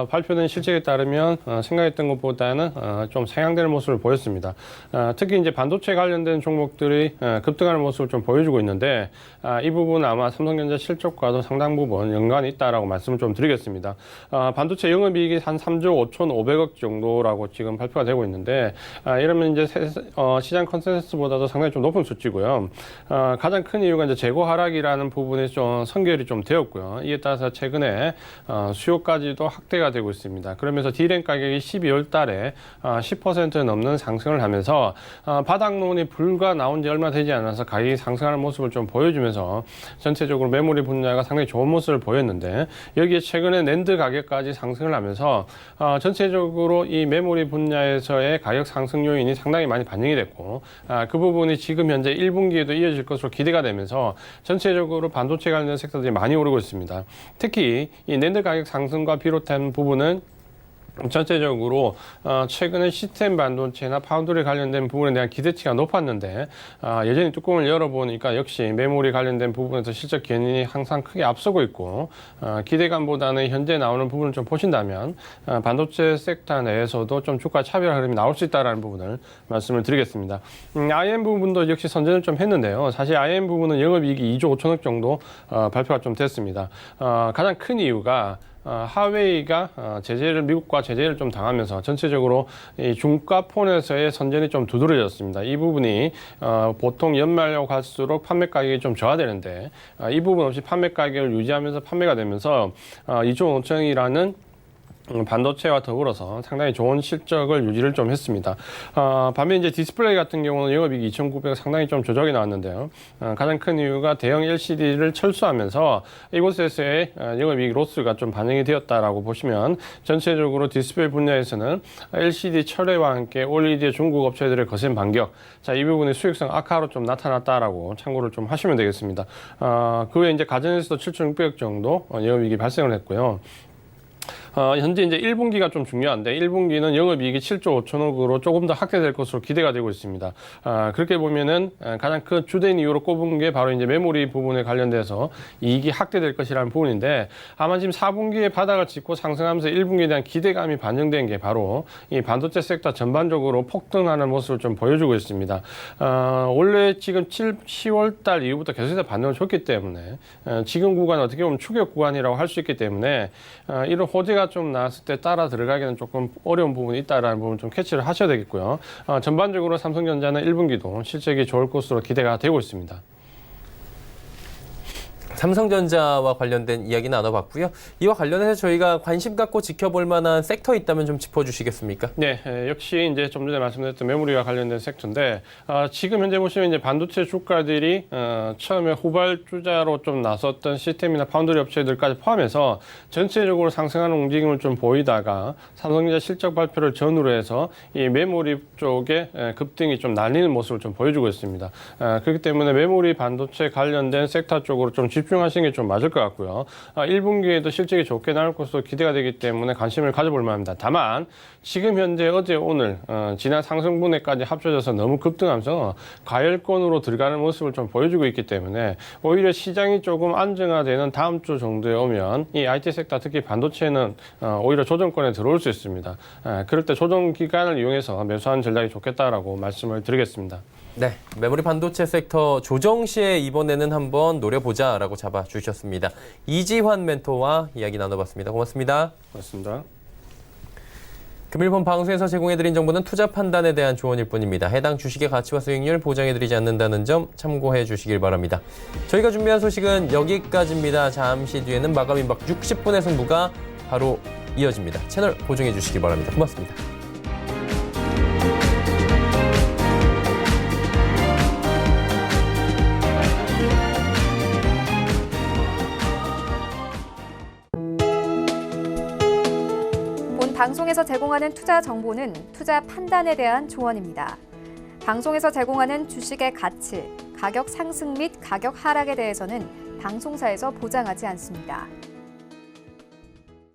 발표된 실적에 따르면 생각했던 것보다는 좀 상향되는 모습을 보였습니다. 특히 이제 반도체 관련된 종목들이 급등하는 모습을 좀 보여주고 있는데 이 부분은 아마 삼성전자 실적과도 상당 부분 연관이 있다라고 말씀을 좀 드리겠습니다. 반도체 영업이익이 한 3조 5,500억 정도라고 지금 발표가 되고 있는데 이러면 이제 시장 컨센서스보다도 상당히 좀 높은 수치고요. 가장 큰 이유가 이제 재고 하락이라는 부분이 좀 선결이 좀 되었고요. 이에 따라서 최근에 수요까지도 확대가 되고 있습니다. 그러면서 D램 가격이 12월 달에 10% 넘는 상승을 하면서 바닥론이 불과 나온 지 얼마 되지 않아서 가격이 상승하는 모습을 좀 보여주면서 전체적으로 메모리 분야가 상당히 좋은 모습을 보였는데 여기에 최근에 낸드 가격까지 상승을 하면서 전체적으로 이 메모리 분야에서의 가격 상승 요인이 상당히 많이 반영이 됐고 그 부분이 지금 현재 1분기에도 이어질 것으로 기대가 되면서 전체적으로 반도체 관련 섹터들이 많이 오르고 있습니다. 특히 이 낸드 가격 상승과 비롯한 부분은 전체적으로 최근에 시스템 반도체나 파운드리 관련된 부분에 대한 기대치가 높았는데 여전히 뚜껑을 열어보니까 역시 메모리 관련된 부분에서 실적 견인이 항상 크게 앞서고 있고 기대감보다는 현재 나오는 부분을 좀 보신다면 반도체 섹터 내에서도 좀 주가 차별 흐름이 나올 수 있다는 부분을 말씀을 드리겠습니다. IM 부분도 역시 선전을 좀 했는데요. 사실 IM 부분은 영업이익이 2조 5천억 정도 발표가 좀 됐습니다. 가장 큰 이유가 하웨이가 미국과 제재를 좀 당하면서 전체적으로 이 중가 폰에서의 선전이 좀 두드러졌습니다. 이 부분이 보통 연말로 갈수록 판매 가격이 좀 저하되는데 이 부분 없이 판매 가격을 유지하면서 판매가 되면서 2조 5천이라는 반도체와 더불어서 상당히 좋은 실적을 유지를 좀 했습니다. 반면 이제 디스플레이 같은 경우는 영업이익 2,900억 상당히 좀 조정이 나왔는데요. 가장 큰 이유가 대형 LCD를 철수하면서 이곳에서의 영업이익 로스가 좀 반영이 되었다라고 보시면 전체적으로 디스플레이 분야에서는 LCD 철회와 함께 OLED의 중국 업체들의 거센 반격, 자, 이 부분이 수익성 악화로 좀 나타났다라고 참고를 좀 하시면 되겠습니다. 그 외에 이제 가전에서도 7,600억 정도 영업이익이 발생을 했고요. 현재 이제 1분기가 좀 중요한데 1분기는 영업이익이 7조 5천억으로 조금 더 확대될 것으로 기대가 되고 있습니다. 그렇게 보면은 가장 큰 주된 이유로 꼽은 게 바로 이제 메모리 부분에 관련돼서 이익이 확대될 것이라는 부분인데 아마 지금 4분기에 바닥을 짚고 상승하면서 1분기에 대한 기대감이 반영된 게 바로 이 반도체 섹터 전반적으로 폭등하는 모습을 좀 보여주고 있습니다. 원래 지금 10월 달 이후부터 계속해서 반등을 줬기 때문에 지금 구간 어떻게 보면 추격 구간이라고 할 수 있기 때문에 이런 호재가 좀 나왔을 때 따라 들어가기는 조금 어려운 부분이 있다라는 부분 좀 캐치를 하셔야 되겠고요. 전반적으로 삼성전자는 1분기도 실적이 좋을 것으로 기대가 되고 있습니다. 삼성전자와 관련된 이야기 나눠봤고요. 이와 관련해서 저희가 관심 갖고 지켜볼 만한 섹터 있다면 좀 짚어주시겠습니까? 네, 역시 이제 좀 전에 말씀드렸던 메모리와 관련된 섹터인데 지금 현재 보시면 이제 반도체 주가들이 처음에 후발주자로 좀 나섰던 시스템이나 파운드리 업체들까지 포함해서 전체적으로 상승하는 움직임을 좀 보이다가 삼성전자 실적 발표를 전후로 해서 이 메모리 쪽에 급등이 좀 날리는 모습을 좀 보여주고 있습니다. 그렇기 때문에 메모리 반도체 관련된 섹터 쪽으로 좀 집중하시는 게 좀 맞을 것 같고요. 1분기에도 실적이 좋게 나올 것으로 기대가 되기 때문에 관심을 가져볼 만합니다. 다만 지금 현재 어제 오늘 지난 상승분해까지 합쳐져서 너무 급등하면서 과열권으로 들어가는 모습을 좀 보여주고 있기 때문에 오히려 시장이 조금 안정화되는 다음 주 정도에 오면 이 IT 섹터 특히 반도체는 오히려 조정권에 들어올 수 있습니다. 그럴 때 조정 기간을 이용해서 매수하는 전략이 좋겠다라고 말씀을 드리겠습니다. 네, 메모리 반도체 섹터 조정 시에 이번에는 한번 노려보자라고 잡아주셨습니다. 이지환 멘토와 이야기 나눠봤습니다. 고맙습니다. 고맙습니다. 금일본 방송에서 제공해드린 정보는 투자 판단에 대한 조언일 뿐입니다. 해당 주식의 가치와 수익률 보장해드리지 않는다는 점 참고해 주시길 바랍니다. 저희가 준비한 소식은 여기까지입니다. 잠시 뒤에는 마감 임박 60분의 승부가 바로 이어집니다. 채널 고정해 주시기 바랍니다. 고맙습니다. 방송에서 제공하는 투자 정보는 투자 판단에 대한 조언입니다. 방송에서 제공하는 주식의 가치, 가격 상승 및 가격 하락에 대해서는 방송사에서 보장하지 않습니다.